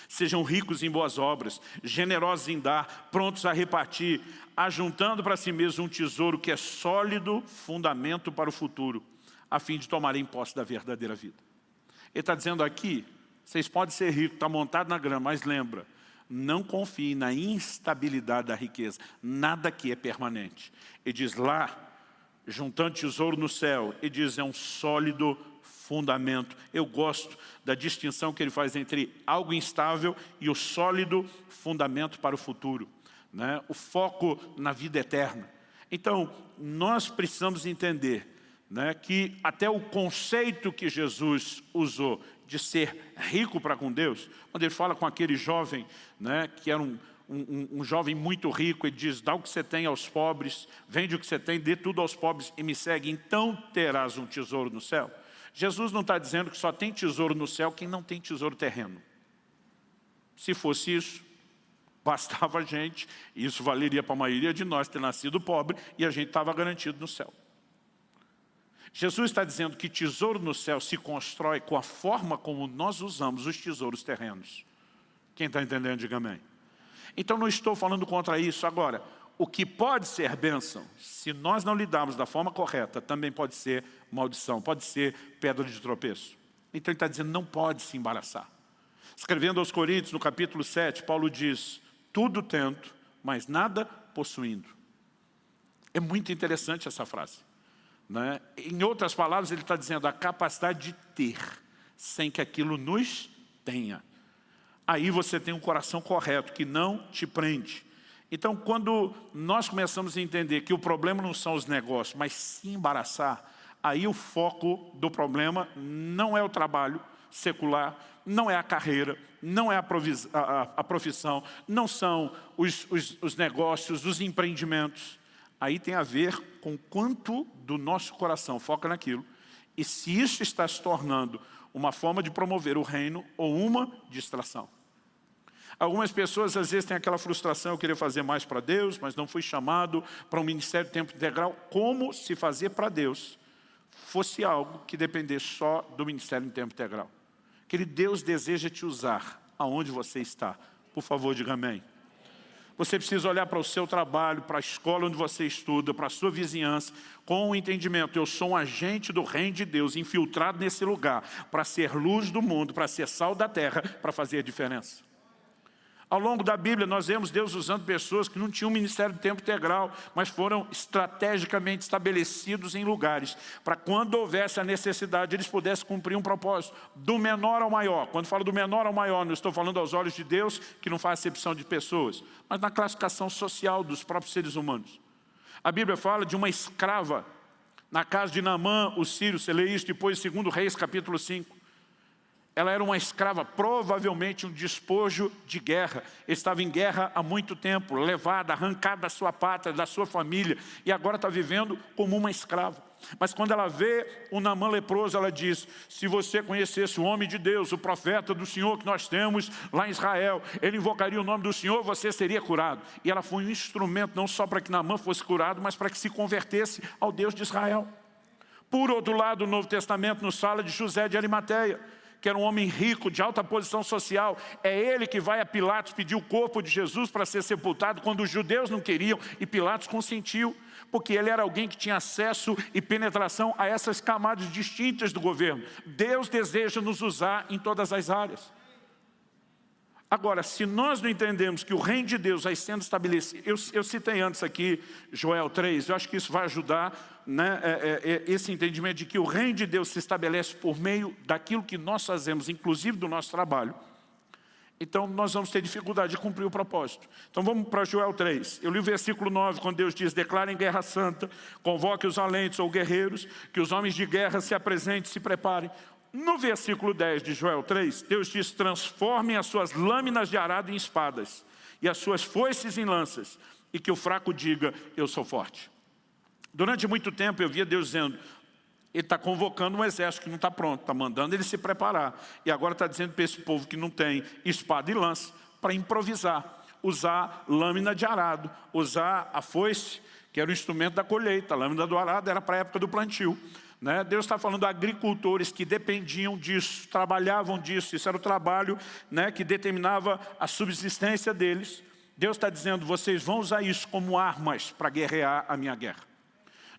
Sejam ricos em boas obras, generosos em dar, prontos a repartir, ajuntando para si mesmo um tesouro que é sólido fundamento para o futuro, a fim de tomarem posse da verdadeira vida. Ele está dizendo aqui, vocês podem ser ricos, está montado na grama, mas lembra, não confie na instabilidade da riqueza. Nada aqui é permanente. Ele diz lá, juntando tesouro no céu, ele diz, é um sólido fundamento. Eu gosto da distinção que ele faz entre algo instável e o sólido fundamento para o futuro, né? O foco na vida eterna. Então, nós precisamos entender, né, que até o conceito que Jesus usou de ser rico para com Deus, quando ele fala com aquele jovem, né, que era um jovem muito rico, ele diz, dá o que você tem aos pobres, vende o que você tem, dê tudo aos pobres e me segue, então terás um tesouro no céu. Jesus não está dizendo que só tem tesouro no céu quem não tem tesouro terreno. Se fosse isso, bastava a gente, e isso valeria para a maioria de nós ter nascido pobre, e a gente estava garantido no céu. Jesus está dizendo que tesouro no céu se constrói com a forma como nós usamos os tesouros terrenos. Quem está entendendo, diga amém. Então não estou falando contra isso. Agora, o que pode ser bênção, se nós não lidarmos da forma correta, também pode ser maldição, pode ser pedra de tropeço. Então ele está dizendo, não pode se embaraçar. Escrevendo aos Coríntios, no capítulo 7, Paulo diz, tudo tento, mas nada possuindo. É muito interessante essa frase, né? Em outras palavras, ele está dizendo a capacidade de ter, sem que aquilo nos tenha. Aí você tem um coração correto, que não te prende. Então, quando nós começamos a entender que o problema não são os negócios, mas se embaraçar, aí o foco do problema não é o trabalho secular, não é a carreira, não é a profissão, não são os negócios, os empreendimentos. Aí tem a ver com quanto do nosso coração foca naquilo. E se isso está se tornando uma forma de promover o reino ou uma distração. Algumas pessoas às vezes têm aquela frustração, eu queria fazer mais para Deus, mas não fui chamado para um ministério de tempo integral. Como se fazer para Deus fosse algo que dependesse só do ministério em tempo integral. Querido, Deus deseja te usar aonde você está. Por favor, diga amém. Você precisa olhar para o seu trabalho, para a escola onde você estuda, para a sua vizinhança, com o entendimento, eu sou um agente do reino de Deus, infiltrado nesse lugar, para ser luz do mundo, para ser sal da terra, para fazer a diferença. Ao longo da Bíblia, nós vemos Deus usando pessoas que não tinham ministério de tempo integral, mas foram estrategicamente estabelecidos em lugares, para quando houvesse a necessidade, eles pudessem cumprir um propósito, do menor ao maior. Quando falo do menor ao maior, não estou falando aos olhos de Deus, que não faz acepção de pessoas, mas na classificação social dos próprios seres humanos. A Bíblia fala de uma escrava, na casa de Naamã, o sírio, você lê isso depois, 2 Reis, capítulo 5. Ela era uma escrava, provavelmente um despojo de guerra. Estava em guerra há muito tempo, levada, arrancada da sua pátria, da sua família, e agora está vivendo como uma escrava. Mas quando ela vê o Naamã leproso, ela diz, se você conhecesse o homem de Deus, o profeta do Senhor que nós temos lá em Israel, ele invocaria o nome do Senhor, você seria curado. E ela foi um instrumento não só para que Naamã fosse curado, mas para que se convertesse ao Deus de Israel. Por outro lado, o Novo Testamento nos fala de José de Arimateia, que era um homem rico, de alta posição social. É ele que vai a Pilatos pedir o corpo de Jesus para ser sepultado, quando os judeus não queriam, e Pilatos consentiu, porque ele era alguém que tinha acesso e penetração a essas camadas distintas do governo. Deus deseja nos usar em todas as áreas. Agora, se nós não entendemos que o reino de Deus vai sendo estabelecido, eu citei antes aqui Joel 3, eu acho que isso vai ajudar, né, esse entendimento de que o reino de Deus se estabelece por meio daquilo que nós fazemos, inclusive do nosso trabalho. Então nós vamos ter dificuldade de cumprir o propósito. Então vamos para Joel 3. Eu li o versículo 9, quando Deus diz, declarem guerra santa, convoque os valentes ou guerreiros, que os homens de guerra se apresentem, se preparem. No versículo 10 de Joel 3, Deus diz, transformem as suas lâminas de arado em espadas, e as suas foices em lanças, e que o fraco diga, eu sou forte. Durante muito tempo eu via Deus dizendo, ele está convocando um exército que não está pronto, está mandando ele se preparar. E agora está dizendo para esse povo que não tem espada e lança, para improvisar, usar lâmina de arado, usar a foice, que era o instrumento da colheita. A lâmina do arado era para a época do plantio. Né? Deus está falando de agricultores que dependiam disso, trabalhavam disso, isso era o trabalho, né, que determinava a subsistência deles. Deus está dizendo, vocês vão usar isso como armas para guerrear a minha guerra.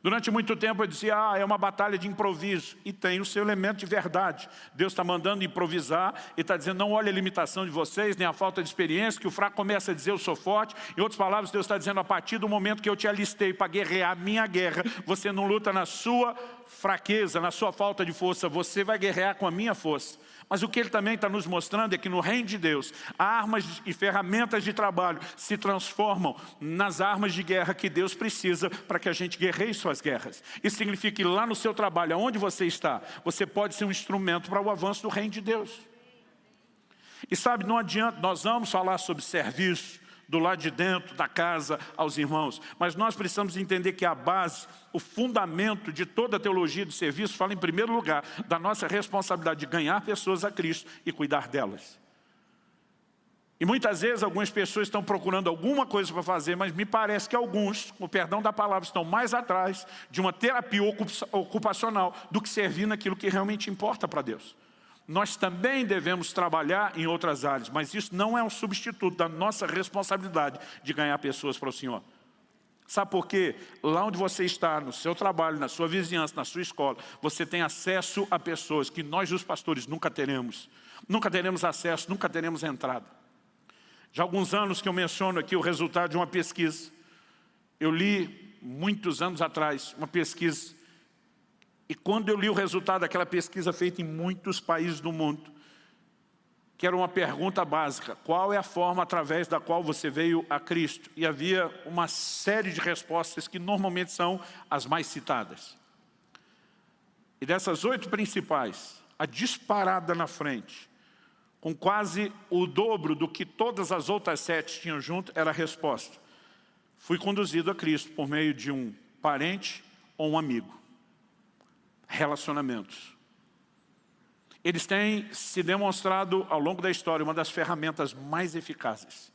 Durante muito tempo eu dizia, é uma batalha de improviso. E tem o seu elemento de verdade. Deus está mandando improvisar e está dizendo, não olhe a limitação de vocês, nem a falta de experiência, que o fraco começa a dizer, eu sou forte. Em outras palavras, Deus está dizendo, a partir do momento que eu te alistei para guerrear a minha guerra, você não luta na sua fraqueza, na sua falta de força, você vai guerrear com a minha força. Mas o que Ele também está nos mostrando é que no reino de Deus, armas e ferramentas de trabalho se transformam nas armas de guerra que Deus precisa para que a gente guerreie suas guerras. Isso significa que lá no seu trabalho, aonde você está, você pode ser um instrumento para o avanço do reino de Deus. E sabe, não adianta, nós vamos falar sobre serviço, do lado de dentro da casa aos irmãos. Mas nós precisamos entender que a base, o fundamento de toda a teologia do serviço fala em primeiro lugar da nossa responsabilidade de ganhar pessoas a Cristo e cuidar delas. E muitas vezes algumas pessoas estão procurando alguma coisa para fazer, mas me parece que alguns, com o perdão da palavra, estão mais atrás de uma terapia ocupacional do que servir naquilo que realmente importa para Deus. Nós também devemos trabalhar em outras áreas, mas isso não é um substituto da nossa responsabilidade de ganhar pessoas para o Senhor. Sabe por quê? Lá onde você está, no seu trabalho, na sua vizinhança, na sua escola, você tem acesso a pessoas que nós, os pastores, nunca teremos. Nunca teremos acesso, nunca teremos entrada. Já há alguns anos que eu menciono aqui o resultado de uma pesquisa. Eu li, muitos anos atrás, uma pesquisa. E quando eu li o resultado daquela pesquisa feita em muitos países do mundo, que era uma pergunta básica, qual é a forma através da qual você veio a Cristo? E havia uma série de respostas que normalmente são as mais citadas. E dessas 8 principais, a disparada na frente, com quase o dobro do que todas as outras 7 tinham junto, era a resposta. Fui conduzido a Cristo por meio de um parente ou um amigo. Relacionamentos. Eles têm se demonstrado ao longo da história uma das ferramentas mais eficazes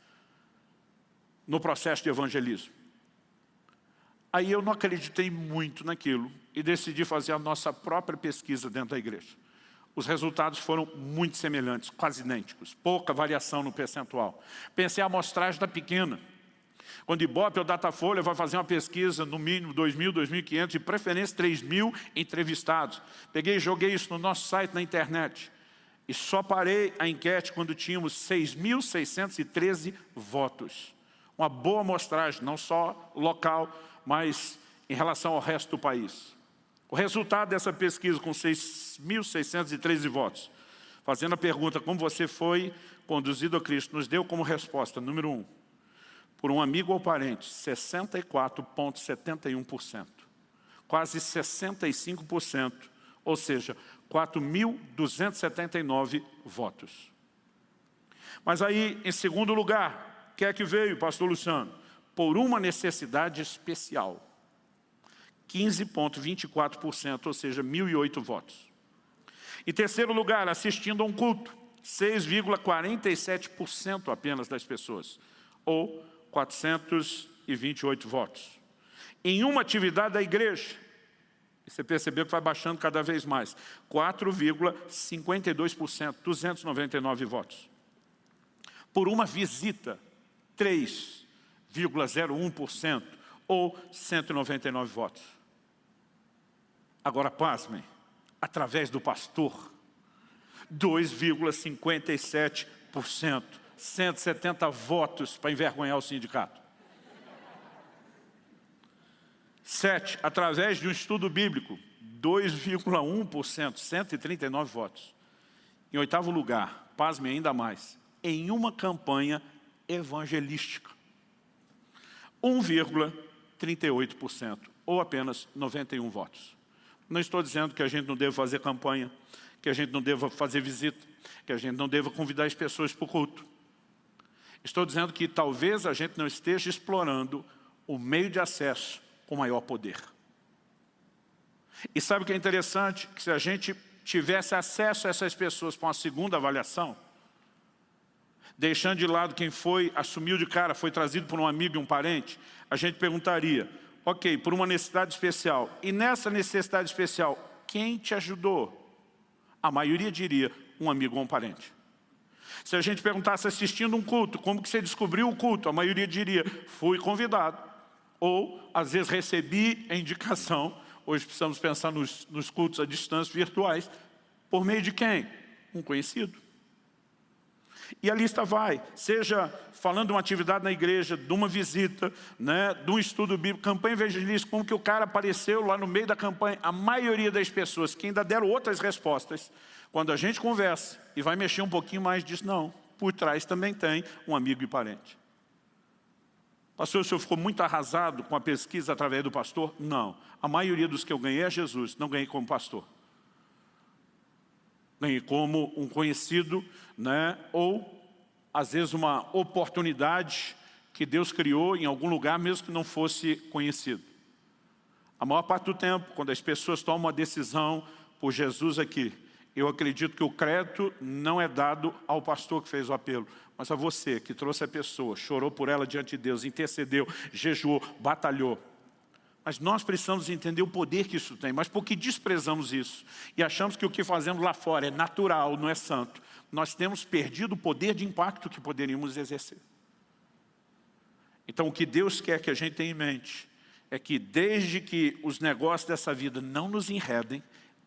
no processo de evangelismo. Aí eu não acreditei muito naquilo e decidi fazer a nossa própria pesquisa dentro da igreja. Os resultados foram muito semelhantes, quase idênticos, pouca variação no percentual. Pensei, a amostragem está pequena. Quando o Ibope ou Datafolha vai fazer uma pesquisa, no mínimo 2.000, 2.500, de preferência 3.000 entrevistados. Peguei e joguei isso no nosso site na internet. E só parei a enquete quando tínhamos 6.613 votos. Uma boa amostragem, não só local, mas em relação ao resto do país. O resultado dessa pesquisa com 6.613 votos, fazendo a pergunta, como você foi conduzido a Cristo, nos deu como resposta, número 1, por um amigo ou parente, 64,71%. Quase 65%, ou seja, 4.279 votos. Mas aí, em segundo lugar, o que é que veio, pastor Luciano? Por uma necessidade especial. 15,24%, ou seja, 1.008 votos. Em terceiro lugar, assistindo a um culto. 6,47% apenas das pessoas. Ou 428 votos. Em uma atividade da igreja, você percebeu que vai baixando cada vez mais, 4,52%, 299 votos. Por uma visita, 3,01%, ou 199 votos. Agora, pasmem, através do pastor, 2,57%. 170 votos para envergonhar o sindicato. 7, através de um estudo bíblico, 2,1%, 139 votos. Em oitavo lugar, pasme ainda mais, em uma campanha evangelística. 1,38%, ou apenas 91 votos. Não estou dizendo que a gente não deva fazer campanha, que a gente não deva fazer visita, que a gente não deva convidar as pessoas para o culto. Estou dizendo que talvez a gente não esteja explorando o meio de acesso com maior poder. E sabe o que é interessante? Que se a gente tivesse acesso a essas pessoas para uma segunda avaliação, deixando de lado quem foi, assumiu de cara, foi trazido por um amigo e um parente, a gente perguntaria, ok, por uma necessidade especial, e nessa necessidade especial, quem te ajudou? A maioria diria, um amigo ou um parente. Se a gente perguntasse assistindo um culto, como que você descobriu o culto? A maioria diria, fui convidado. Ou, às vezes, recebi a indicação, hoje precisamos pensar nos cultos à distância virtuais, por meio de quem? Um conhecido. E a lista vai, seja falando de uma atividade na igreja, de uma visita, né, de um estudo bíblico, campanha evangelística, como que o cara apareceu lá no meio da campanha. A maioria das pessoas que ainda deram outras respostas, quando a gente conversa e vai mexer um pouquinho mais, diz não, por trás também tem um amigo e parente. Pastor, o senhor ficou muito arrasado com a pesquisa através do pastor? Não, a maioria dos que eu ganhei é Jesus, não ganhei como pastor. Ganhei como um conhecido, né? Ou, às vezes, uma oportunidade que Deus criou em algum lugar, mesmo que não fosse conhecido. A maior parte do tempo, quando as pessoas tomam uma decisão por Jesus aqui, eu acredito que o crédito não é dado ao pastor que fez o apelo, mas a você que trouxe a pessoa, chorou por ela diante de Deus, intercedeu, jejuou, batalhou. Mas nós precisamos entender o poder que isso tem. Mas porque desprezamos isso e achamos que o que fazemos lá fora é natural, não é santo, nós temos perdido o poder de impacto que poderíamos exercer. Então o que Deus quer que a gente tenha em mente é que desde que os negócios dessa vida não nos enredem,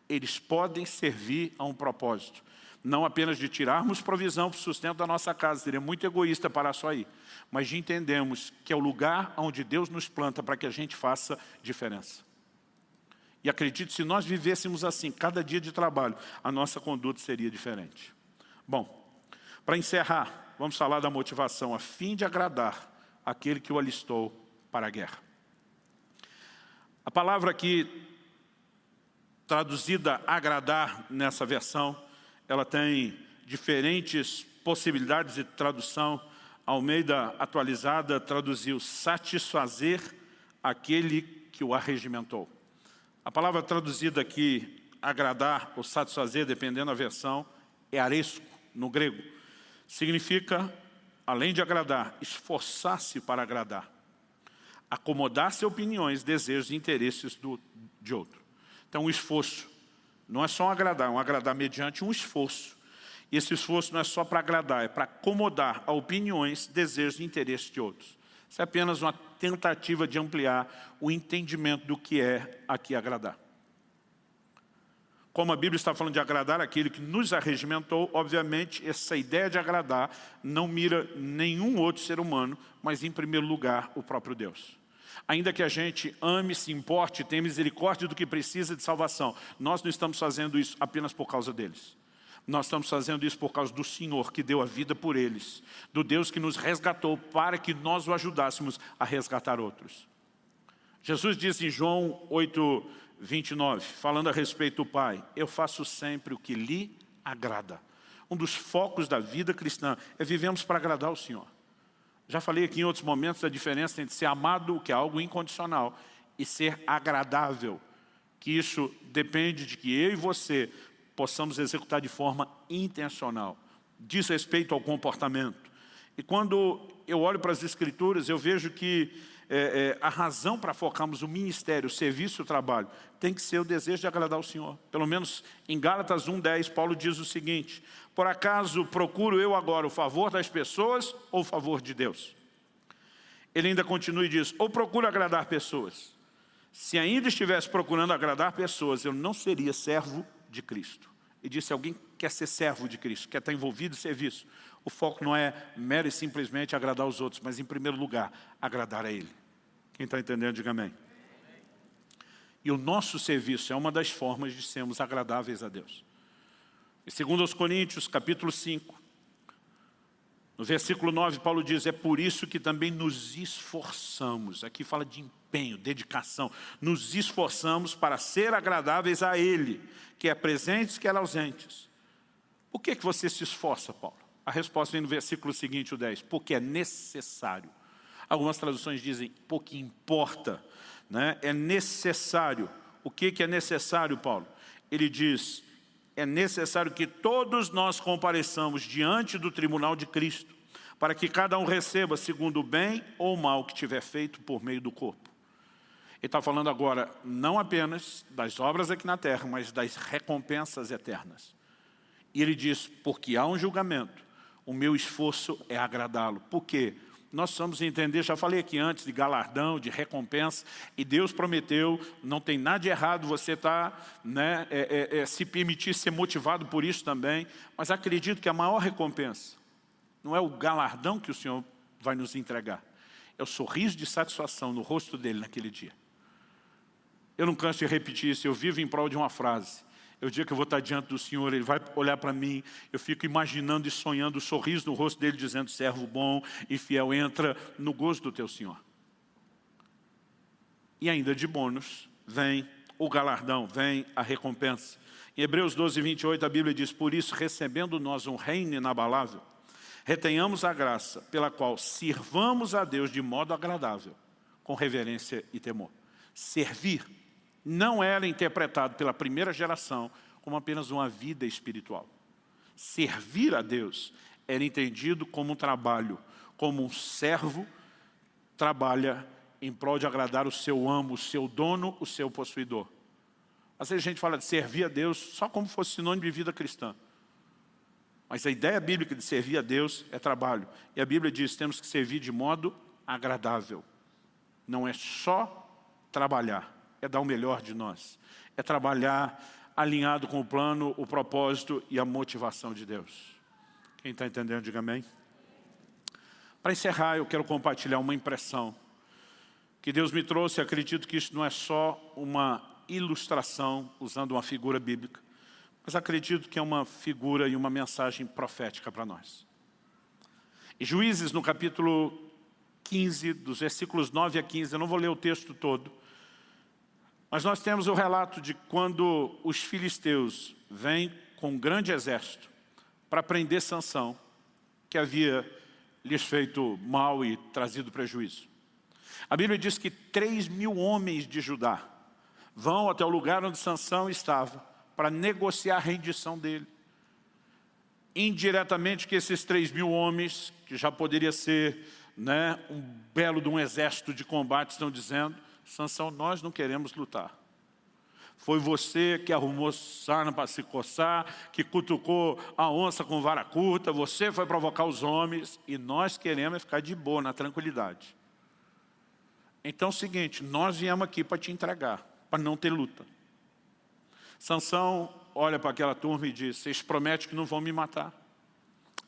eles podem servir a um propósito. Não apenas de tirarmos provisão para o sustento da nossa casa, seria muito egoísta parar só aí, mas de entendermos que é o lugar onde Deus nos planta para que a gente faça diferença. E acredito, se nós vivêssemos assim, cada dia de trabalho, a nossa conduta seria diferente. Bom, para encerrar, vamos falar da motivação, a fim de agradar aquele que o alistou para a guerra. A palavra aqui, traduzida agradar nessa versão, ela tem diferentes possibilidades de tradução. Almeida atualizada traduziu satisfazer aquele que o arregimentou. A palavra traduzida aqui, agradar ou satisfazer, dependendo da versão, é aresco, no grego. Significa, além de agradar, esforçar-se para agradar. Acomodar-se a opiniões, desejos e interesses de outro. Então, o esforço não é só um agradar mediante um esforço. E esse esforço não é só para agradar, é para acomodar a opiniões, desejos e interesses de outros. Isso é apenas uma tentativa de ampliar o entendimento do que é aqui agradar. Como a Bíblia está falando de agradar aquele que nos arregimentou, obviamente, essa ideia de agradar não mira nenhum outro ser humano, mas, em primeiro lugar, o próprio Deus. Ainda que a gente ame, se importe, tenha misericórdia do que precisa de salvação, nós não estamos fazendo isso apenas por causa deles. Nós estamos fazendo isso por causa do Senhor que deu a vida por eles, do Deus que nos resgatou para que nós o ajudássemos a resgatar outros. Jesus diz em João 8:29, falando a respeito do Pai, eu faço sempre o que lhe agrada. Um dos focos da vida cristã é vivemos para agradar o Senhor. Já falei aqui em outros momentos da diferença entre ser amado, que é algo incondicional, e ser agradável, que isso depende de que eu e você possamos executar de forma intencional, diz respeito ao comportamento. E quando eu olho para as Escrituras, eu vejo que a razão para focarmos o ministério, o serviço, o trabalho, tem que ser o desejo de agradar o Senhor. Pelo menos em Gálatas 1:10, Paulo diz o seguinte, por acaso procuro eu agora o favor das pessoas ou o favor de Deus? Ele ainda continua e diz, ou procuro agradar pessoas. Se ainda estivesse procurando agradar pessoas, eu não seria servo de Cristo. E disse, alguém quer ser servo de Cristo, quer estar envolvido em serviço. O foco não é mero e simplesmente agradar os outros, mas em primeiro lugar, agradar a Ele. Quem está entendendo, diga amém. E o nosso serviço é uma das formas de sermos agradáveis a Deus. Em 2 Coríntios, capítulo 5, no versículo 9, Paulo diz, é por isso que também nos esforçamos. Aqui fala de empenho, dedicação. Nos esforçamos para ser agradáveis a Ele, que é presentes, que é ausentes. Por que você se esforça, Paulo? A resposta vem no versículo seguinte, o 10. Porque é necessário. Algumas traduções dizem, porque importa. Né? É necessário. O que é necessário, Paulo? Ele diz, é necessário que todos nós compareçamos diante do tribunal de Cristo, para que cada um receba segundo o bem ou o mal que tiver feito por meio do corpo. Ele está falando agora não apenas das obras aqui na terra, mas das recompensas eternas. E ele diz, porque há um julgamento, o meu esforço é agradá-lo. Por quê? nós precisamos entender, já falei aqui antes, de galardão, de recompensa, e Deus prometeu, não tem nada de errado você se permitir ser motivado por isso também, mas acredito que a maior recompensa não é o galardão que o Senhor vai nos entregar, é o sorriso de satisfação no rosto dele naquele dia. Eu não canso de repetir isso, eu vivo em prol de uma frase. É o dia que eu vou estar diante do Senhor, Ele vai olhar para mim, eu fico imaginando e sonhando o sorriso no rosto dele, dizendo, servo bom e fiel, entra no gozo do teu Senhor. E ainda de bônus, vem o galardão, vem a recompensa. Em Hebreus 12, 28, a Bíblia diz, por isso, recebendo nós um reino inabalável, retenhamos a graça pela qual sirvamos a Deus de modo agradável, com reverência e temor. Servir não era interpretado pela primeira geração como apenas uma vida espiritual. Servir a Deus era entendido como um trabalho, como um servo trabalha em prol de agradar o seu amo, o seu dono, o seu possuidor. Às vezes a gente fala de servir a Deus só como fosse sinônimo de vida cristã. Mas a ideia bíblica de servir a Deus é trabalho. E a Bíblia diz que temos que servir de modo agradável. Não é só trabalhar. É dar o melhor de nós. É trabalhar alinhado com o plano, o propósito e a motivação de Deus. Quem está entendendo, diga amém. Para encerrar, eu quero compartilhar uma impressão que Deus me trouxe. Acredito que isso não é só uma ilustração, usando uma figura bíblica, mas acredito que é uma figura e uma mensagem profética para nós. Em Juízes, no capítulo 15, dos versículos 9 a 15, eu não vou ler o texto todo, mas nós temos o relato de quando os filisteus vêm com um grande exército para prender Sansão, que havia lhes feito mal e trazido prejuízo. A Bíblia diz que 3.000 homens de Judá vão até o lugar onde Sansão estava para negociar a rendição dele. Indiretamente que esses 3.000 homens, que já poderia ser um belo de um exército de combate, estão dizendo, Sansão, nós não queremos lutar. Foi você que arrumou sarna para se coçar, que cutucou a onça com vara curta, você foi provocar os homens, e nós queremos ficar de boa, na tranquilidade. Então é o seguinte, nós viemos aqui para te entregar, para não ter luta. Sansão olha para aquela turma e diz, vocês prometem que não vão me matar?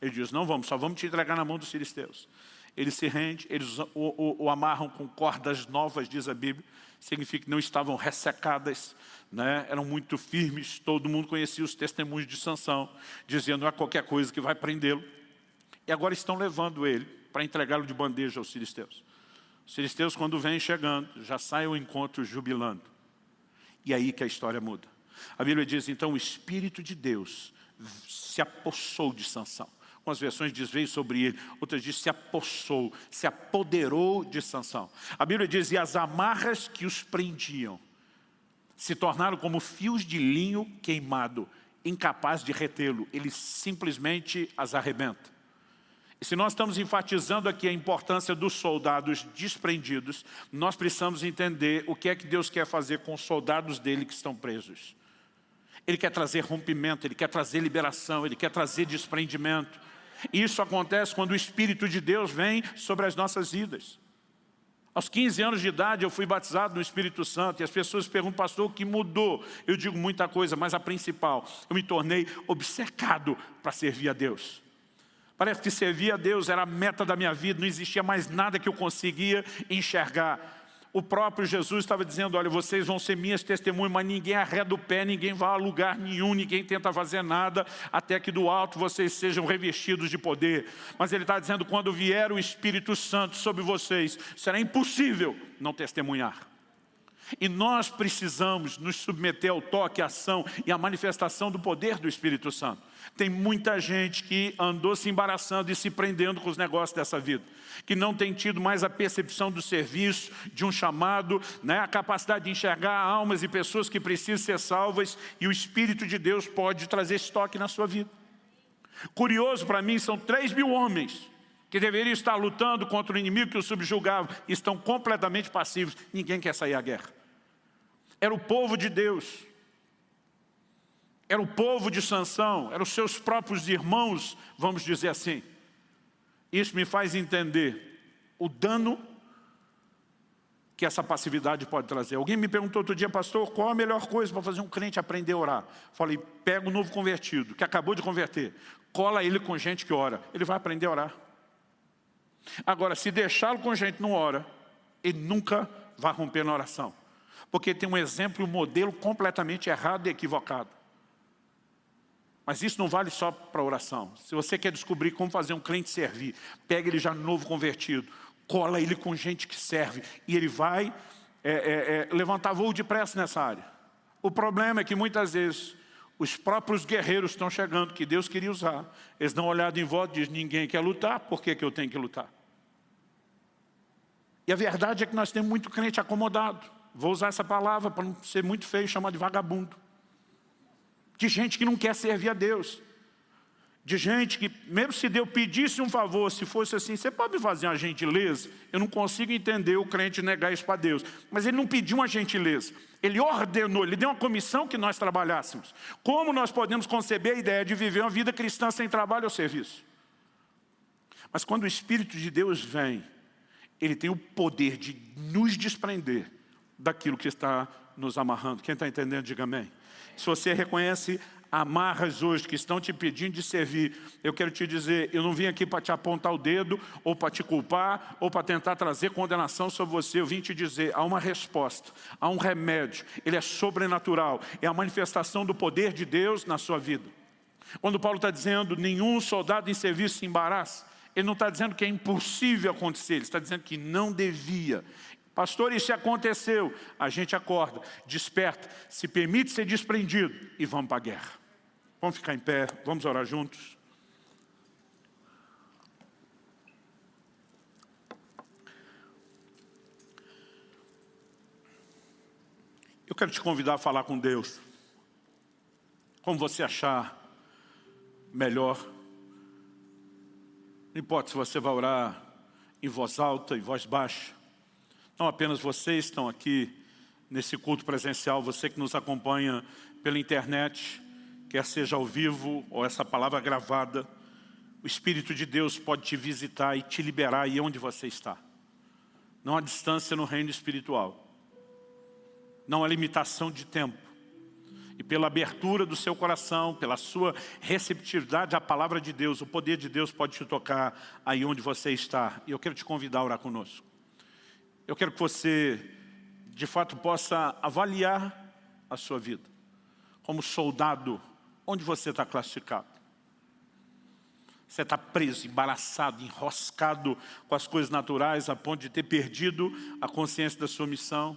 Ele diz, não vamos, só vamos te entregar na mão dos filisteus. Ele se rende, eles o amarram com cordas novas, diz a Bíblia. Significa que não estavam ressecadas, eram muito firmes. Todo mundo conhecia os testemunhos de Sansão, dizendo, não é qualquer coisa que vai prendê-lo. E agora estão levando ele para entregá-lo de bandeja aos filisteus. Os filisteus, quando vêm chegando, já saem ao encontro jubilando. E aí que a história muda. A Bíblia diz, então, o Espírito de Deus se apossou de Sansão. Umas versões diz, veio sobre ele, outras diz, se apossou, se apoderou de Sansão. A Bíblia diz, e as amarras que os prendiam se tornaram como fios de linho queimado, incapaz de retê-lo. Ele simplesmente as arrebenta. E se nós estamos enfatizando aqui a importância dos soldados desprendidos, nós precisamos entender o que é que Deus quer fazer com os soldados dele que estão presos. Ele quer trazer rompimento, Ele quer trazer liberação, Ele quer trazer desprendimento. Isso acontece quando o Espírito de Deus vem sobre as nossas vidas. Aos 15 anos de idade eu fui batizado no Espírito Santo e as pessoas perguntam, pastor, o que mudou? Eu digo muita coisa, mas a principal, eu me tornei obcecado para servir a Deus. Parece que servir a Deus era a meta da minha vida, não existia mais nada que eu conseguia enxergar. O próprio Jesus estava dizendo, olha, vocês vão ser minhas testemunhas, mas ninguém arreda o pé, ninguém vai a lugar nenhum, ninguém tenta fazer nada, até que do alto vocês sejam revestidos de poder. Mas ele está dizendo, quando vier o Espírito Santo sobre vocês, será impossível não testemunhar. E nós precisamos nos submeter ao toque, à ação e à manifestação do poder do Espírito Santo. Tem muita gente que andou se embaraçando e se prendendo com os negócios dessa vida, que não tem tido mais a percepção do serviço, de um chamado, a capacidade de enxergar almas e pessoas que precisam ser salvas, e o Espírito de Deus pode trazer esse toque na sua vida. Curioso para mim, são 3.000 homens que deveriam estar lutando contra o inimigo que os subjugava, e estão completamente passivos, ninguém quer sair à guerra. Era o povo de Deus. Era o povo de Sansão, eram os seus próprios irmãos, vamos dizer assim. Isso me faz entender o dano que essa passividade pode trazer. Alguém me perguntou outro dia, pastor, qual a melhor coisa para fazer um crente aprender a orar? Falei, pega um novo convertido, que acabou de converter, cola ele com gente que ora, ele vai aprender a orar. Agora, se deixá-lo com gente que não ora, ele nunca vai romper na oração. Porque tem um exemplo, um modelo completamente errado e equivocado. Mas isso não vale só para oração. Se você quer descobrir como fazer um crente servir, pega ele já novo convertido, cola ele com gente que serve, e ele vai levantar voo depressa nessa área. O problema é que muitas vezes os próprios guerreiros estão chegando, que Deus queria usar. Eles dão uma olhada em volta e dizem, ninguém quer lutar, por que eu tenho que lutar? E a verdade é que nós temos muito crente acomodado. Vou usar essa palavra para não ser muito feio, chamar de vagabundo. De gente que não quer servir a Deus. De gente que, mesmo se Deus pedisse um favor, se fosse assim, você pode fazer uma gentileza? Eu não consigo entender o crente negar isso para Deus. Mas ele não pediu uma gentileza. Ele ordenou, ele deu uma comissão que nós trabalhássemos. Como nós podemos conceber a ideia de viver uma vida cristã sem trabalho ou serviço? Mas quando o Espírito de Deus vem, ele tem o poder de nos desprender daquilo que está nos amarrando. Quem está entendendo, diga amém. Se você reconhece amarras hoje que estão te pedindo de servir, eu quero te dizer, eu não vim aqui para te apontar o dedo, ou para te culpar, ou para tentar trazer condenação sobre você. Eu vim te dizer, há uma resposta, há um remédio, ele é sobrenatural, é a manifestação do poder de Deus na sua vida. Quando Paulo está dizendo, nenhum soldado em serviço se embaraça, ele não está dizendo que é impossível acontecer, ele está dizendo que não devia. Pastor, isso aconteceu. A gente acorda, desperta, se permite ser desprendido e vamos para a guerra. Vamos ficar em pé, vamos orar juntos. Eu quero te convidar a falar com Deus. Como você achar melhor. Não importa se você vai orar em voz alta, em voz baixa. Não apenas vocês estão aqui nesse culto presencial, você que nos acompanha pela internet, quer seja ao vivo ou essa palavra gravada, o Espírito de Deus pode te visitar e te liberar aí onde você está. Não há distância no reino espiritual. Não há limitação de tempo. E pela abertura do seu coração, pela sua receptividade à palavra de Deus, o poder de Deus pode te tocar aí onde você está. E eu quero te convidar a orar conosco. Eu quero que você, de fato, possa avaliar a sua vida. Como soldado, onde você está classificado? Você está preso, embaraçado, enroscado com as coisas naturais a ponto de ter perdido a consciência da sua missão?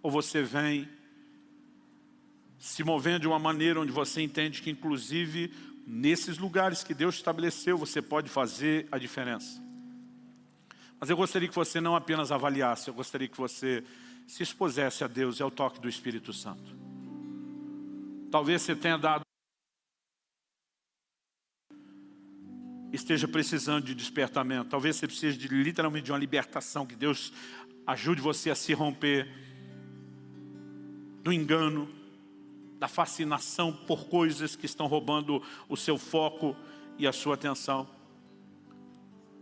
Ou você vem se movendo de uma maneira onde você entende que, inclusive, nesses lugares que Deus estabeleceu, você pode fazer a diferença? Mas eu gostaria que você não apenas avaliasse, eu gostaria que você se expusesse a Deus e ao toque do Espírito Santo. Talvez você tenha dado, esteja precisando de despertamento. Talvez você precise literalmente de uma libertação, que Deus ajude você a se romper do engano, da fascinação por coisas que estão roubando o seu foco e a sua atenção.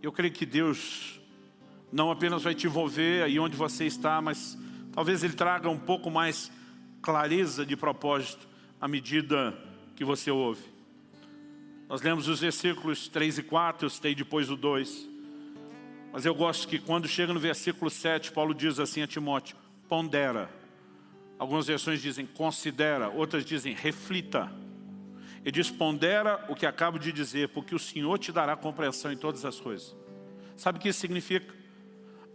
Eu creio que Deus não apenas vai te envolver aí onde você está, mas talvez Ele traga um pouco mais clareza de propósito à medida que você ouve. Nós lemos os versículos 3 e 4, eu citei depois o 2. Mas eu gosto que quando chega no versículo 7, Paulo diz assim a Timóteo, pondera. Algumas versões dizem considera, outras dizem reflita. Ele diz pondera o que acabo de dizer, porque o Senhor te dará compreensão em todas as coisas. Sabe o que isso significa?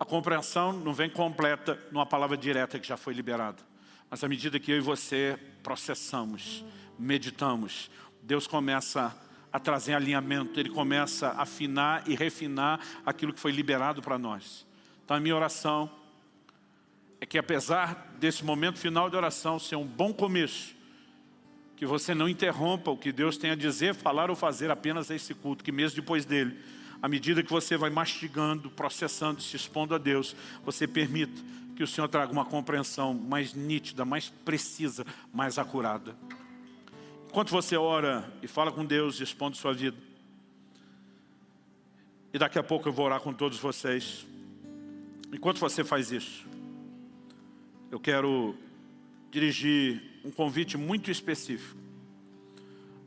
A compreensão não vem completa numa palavra direta que já foi liberada. Mas à medida que eu e você processamos, meditamos, Deus começa a trazer alinhamento, Ele começa a afinar e refinar aquilo que foi liberado para nós. Então a minha oração é que, apesar desse momento final de oração ser um bom começo, que você não interrompa o que Deus tem a dizer, falar ou fazer apenas a esse culto, que mesmo depois dele, à medida que você vai mastigando, processando, se expondo a Deus, você permita que o Senhor traga uma compreensão mais nítida, mais precisa, mais acurada. Enquanto você ora e fala com Deus e expõe sua vida, E daqui a pouco eu vou orar com todos vocês. Enquanto você faz isso, eu quero dirigir um convite muito específico.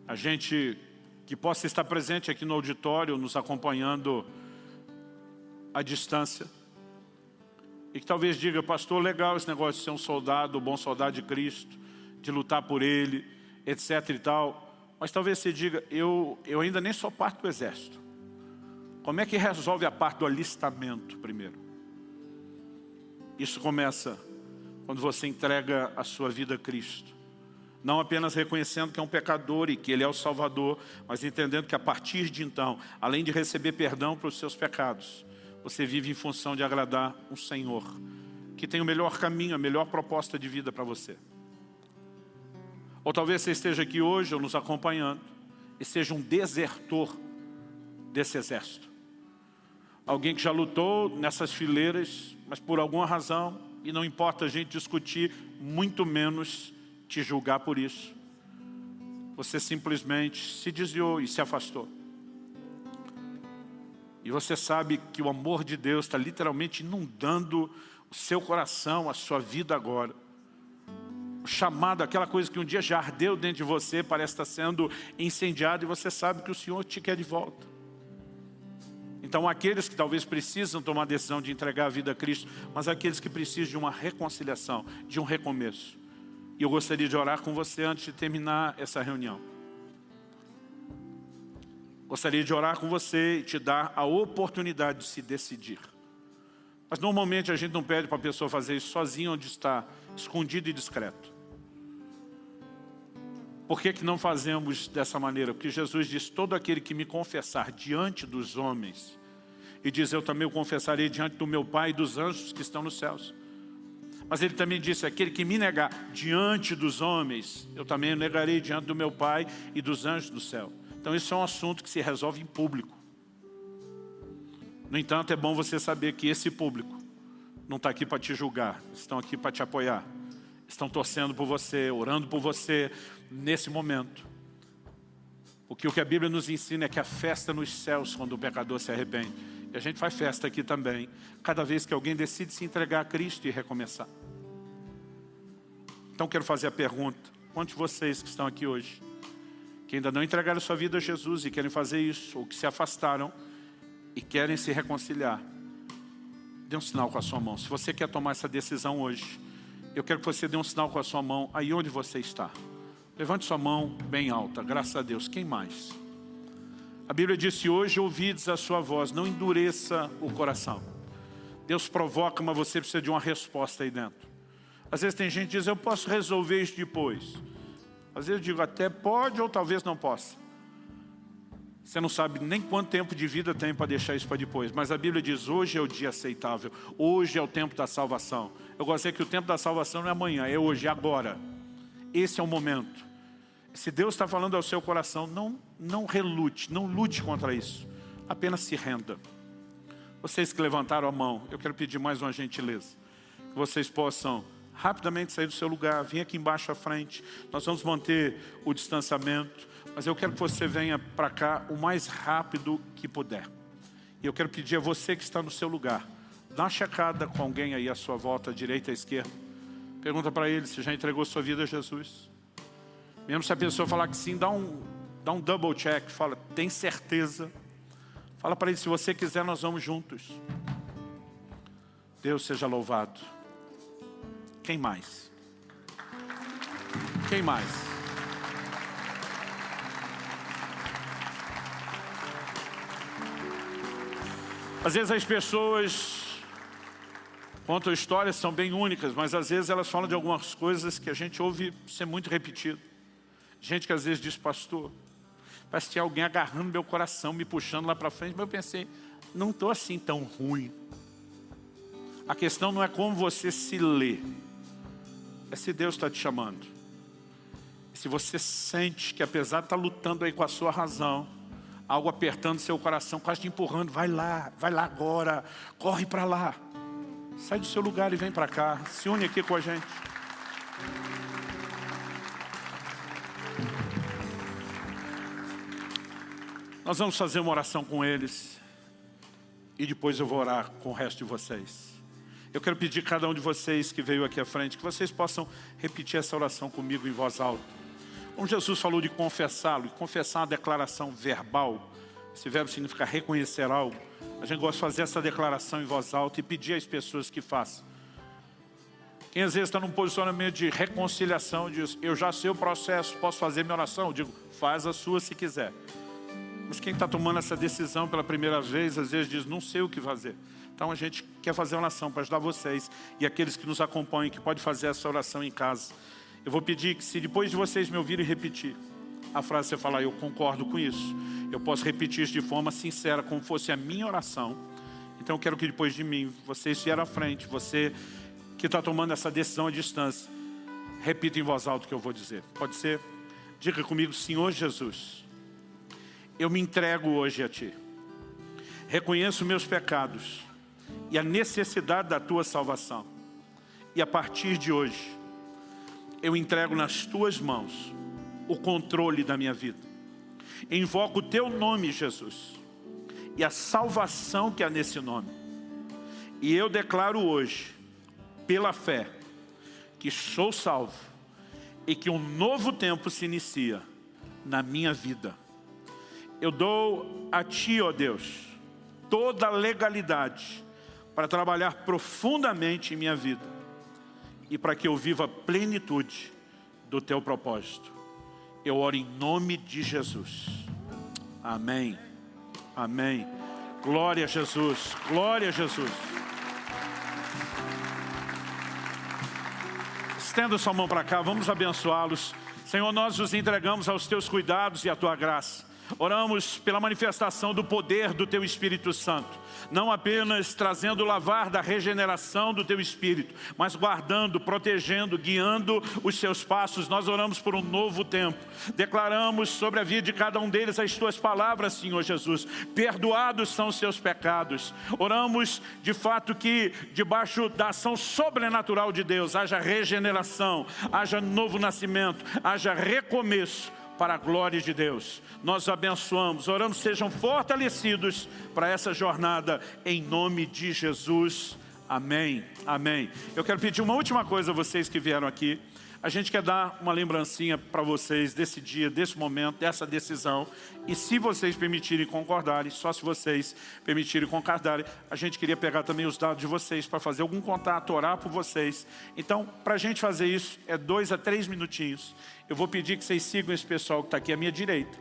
A gente que possa estar presente aqui no auditório, nos acompanhando à distância, e que talvez diga: pastor, legal esse negócio de ser um soldado, um bom soldado de Cristo, de lutar por Ele, etc e tal. Mas talvez você diga: eu ainda nem sou parte do exército. Como é que resolve a parte do alistamento primeiro? Isso começa quando você entrega a sua vida a Cristo. Não apenas reconhecendo que é um pecador e que Ele é o Salvador, mas entendendo que a partir de então, além de receber perdão para os seus pecados, você vive em função de agradar um Senhor que tem o melhor caminho, a melhor proposta de vida para você. Ou talvez você esteja aqui hoje ou nos acompanhando e seja um desertor desse exército. Alguém que já lutou nessas fileiras, mas por alguma razão, e não importa a gente discutir, muito menos te julgar por isso, você simplesmente se desviou e se afastou. E você sabe que o amor de Deus está literalmente inundando o seu coração, a sua vida agora. O chamado, aquela coisa que um dia já ardeu dentro de você, parece estar sendo incendiado, e você sabe que o Senhor te quer de volta. Então aqueles que talvez precisam tomar a decisão de entregar a vida a Cristo, mas aqueles que precisam de uma reconciliação, de um recomeço. E eu gostaria de orar com você antes de terminar essa reunião. Gostaria de orar com você e te dar a oportunidade de se decidir. Mas normalmente a gente não pede para a pessoa fazer isso sozinha, onde está, escondido e discreto. Por que não fazemos dessa maneira? Porque Jesus diz: todo aquele que me confessar diante dos homens, e diz: eu também o confessarei diante do meu Pai e dos anjos que estão nos céus. Mas ele também disse: aquele que me negar diante dos homens, eu também o negarei diante do meu Pai e dos anjos do céu. Então isso é um assunto que se resolve em público. No entanto, é bom você saber que esse público não está aqui para te julgar, estão aqui para te apoiar. Estão torcendo por você, orando por você nesse momento. Porque o que a Bíblia nos ensina é que a festa nos céus quando o pecador se arrepende. E a gente faz festa aqui também, cada vez que alguém decide se entregar a Cristo e recomeçar. Então quero fazer a pergunta: quantos de vocês que estão aqui hoje, que ainda não entregaram sua vida a Jesus e querem fazer isso, ou que se afastaram e querem se reconciliar, dê um sinal com a sua mão. Se você quer tomar essa decisão hoje, eu quero que você dê um sinal com a sua mão aí onde você está. Levante sua mão bem alta, graças a Deus. Quem mais? A Bíblia diz: se hoje ouvides a sua voz, não endureça o coração. Deus provoca, mas você precisa de uma resposta aí dentro. Às vezes tem gente que diz: eu posso resolver isso depois. Às vezes eu digo: até pode ou talvez não possa. Você não sabe nem quanto tempo de vida tem para deixar isso para depois. Mas a Bíblia diz: hoje é o dia aceitável. Hoje é o tempo da salvação. Eu gosto de dizer que o tempo da salvação não é amanhã, é hoje, é agora. Esse é o momento. Se Deus está falando ao seu coração, não relute, não lute contra isso. Apenas se renda. Vocês que levantaram a mão, eu quero pedir mais uma gentileza. Que vocês possam rapidamente sair do seu lugar, vir aqui embaixo à frente. Nós vamos manter o distanciamento, mas eu quero que você venha para cá o mais rápido que puder. E eu quero pedir a você que está no seu lugar, dá uma checada com alguém aí à sua volta, à direita, à esquerda. Pergunta para ele se já entregou sua vida a Jesus. Mesmo se a pessoa falar que sim, dá um double check. Fala: tem certeza? Fala para ele: se você quiser, nós vamos juntos. Deus seja louvado. Quem mais? Quem mais? Às vezes as pessoas contam histórias, são bem únicas, mas às vezes elas falam de algumas coisas que a gente ouve ser muito repetido. Gente que às vezes diz: pastor, parece que tinha alguém agarrando meu coração, me puxando lá para frente. Mas eu pensei: não estou assim tão ruim. A questão não é como você se lê, é se Deus está te chamando. E se você sente que apesar de estar lutando aí com a sua razão, algo apertando seu coração, quase te empurrando: vai lá agora, corre para lá. Sai do seu lugar e vem para cá, se une aqui com a gente. Nós vamos fazer uma oração com eles. e depois eu vou orar com o resto de vocês. Eu quero pedir a cada um de vocês que veio aqui à frente, que vocês possam repetir essa oração comigo em voz alta. Como Jesus falou de confessá-lo, e confessar uma declaração verbal, esse verbo significa reconhecer algo. A gente gosta de fazer essa declaração em voz alta e pedir às pessoas que façam. Quem às vezes está num posicionamento de reconciliação, diz, eu já sei o processo, posso fazer minha oração? Eu digo, faz a sua se quiser. Mas quem está tomando essa decisão pela primeira vez, às vezes diz, não sei o que fazer. Então a gente quer fazer uma oração para ajudar vocês e aqueles que nos acompanham, que podem fazer essa oração em casa. Eu vou pedir que, se depois de vocês me ouvirem repetir a frase, você falar, eu concordo com isso, eu posso repetir isso de forma sincera, como fosse a minha oração. Então eu quero que depois de mim, vocês vieram à frente, você que está tomando essa decisão à distância, repita em voz alta o que eu vou dizer. Pode ser? Diga comigo, Senhor Jesus, eu me entrego hoje a Ti. Reconheço meus pecados e a necessidade da Tua salvação. E a partir de hoje, eu entrego nas Tuas mãos o controle da minha vida. Invoco o Teu nome, Jesus, e a salvação que há nesse nome. E eu declaro hoje, pela fé, que sou salvo e que um novo tempo se inicia na minha vida. Eu dou a Ti, ó Deus, toda a legalidade para trabalhar profundamente em minha vida e para que eu viva a plenitude do Teu propósito. Eu oro em nome de Jesus. Amém. Amém. Glória a Jesus. Glória a Jesus. Estenda sua mão para cá, vamos abençoá-los. Senhor, nós os entregamos aos Teus cuidados e à Tua graça. Oramos pela manifestação do poder do Teu Espírito Santo. Não apenas trazendo o lavar da regeneração do Teu Espírito, mas guardando, protegendo, guiando os Seus passos. Nós oramos por um novo tempo. Declaramos sobre a vida de cada um deles as Tuas palavras, Senhor Jesus. Perdoados são os seus pecados. Oramos de fato que debaixo da ação sobrenatural de Deus haja regeneração, haja novo nascimento, haja recomeço para a glória de Deus. Nós abençoamos, oramos, sejam fortalecidos para essa jornada em nome de Jesus. Amém, amém. Eu quero pedir uma última coisa a vocês que vieram aqui. A gente quer dar uma lembrancinha para vocês desse dia, desse momento, dessa decisão. E se vocês permitirem concordarem, só se vocês permitirem concordarem, a gente queria pegar também os dados de vocês para fazer algum contato, orar por vocês. Então, para a gente fazer isso, é 2 a 3 minutinhos. Eu vou pedir que vocês sigam esse pessoal que está aqui à minha direita.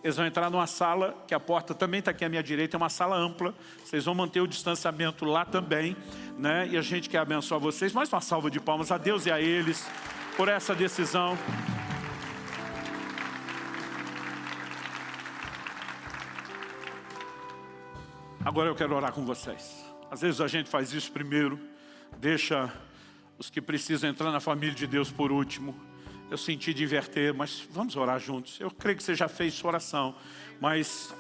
Eles vão entrar numa sala, que a porta também está aqui à minha direita, é uma sala ampla. Vocês vão manter o distanciamento lá também, né? E a gente quer abençoar vocês. Mais uma salva de palmas a Deus e a eles por essa decisão. Agora eu quero orar com vocês. Às vezes a gente faz isso primeiro, deixa os que precisam entrar na família de Deus por último. Eu senti de inverter, mas vamos orar juntos. Eu creio que você já fez sua oração, mas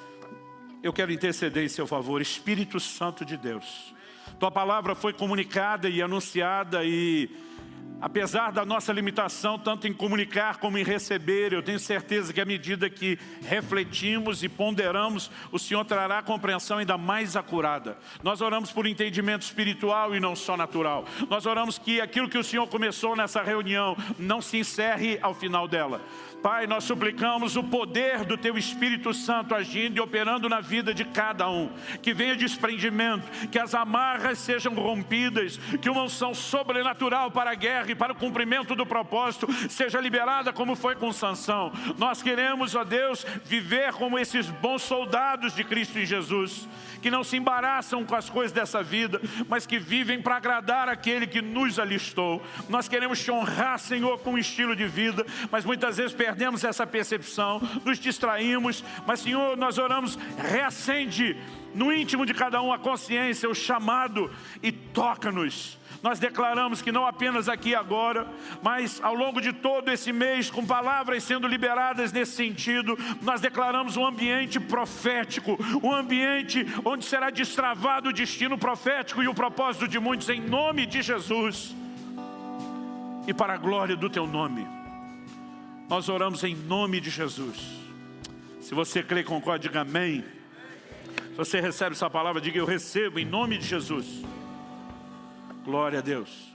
eu quero interceder em seu favor. Espírito Santo de Deus, Tua palavra foi comunicada e anunciada e apesar da nossa limitação, tanto em comunicar como em receber, eu tenho certeza que à medida que refletimos e ponderamos, o Senhor trará a compreensão ainda mais acurada. Nós oramos por entendimento espiritual e não só natural. Nós oramos que aquilo que o Senhor começou nessa reunião não se encerre ao final dela. Pai, nós suplicamos o poder do Teu Espírito Santo agindo e operando na vida de cada um. Que venha desprendimento, que as amarras sejam rompidas, que uma unção sobrenatural para a guerra e para o cumprimento do propósito seja liberada como foi com Sansão. Nós queremos, ó Deus, viver como esses bons soldados de Cristo em Jesus, que não se embaraçam com as coisas dessa vida, mas que vivem para agradar aquele que nos alistou. Nós queremos Te honrar, Senhor, com um estilo de vida, mas muitas vezes perdemos essa percepção, nos distraímos, mas Senhor, nós oramos, reacende no íntimo de cada um a consciência, o chamado e toca-nos. Nós declaramos que não apenas aqui e agora, mas ao longo de todo esse mês, com palavras sendo liberadas nesse sentido, nós declaramos um ambiente profético, um ambiente onde será destravado o destino profético e o propósito de muitos em nome de Jesus. E para a glória do Teu nome, nós oramos em nome de Jesus. Se você crê, concorde, diga amém. Se você recebe essa palavra, diga: eu recebo em nome de Jesus. Glória a Deus.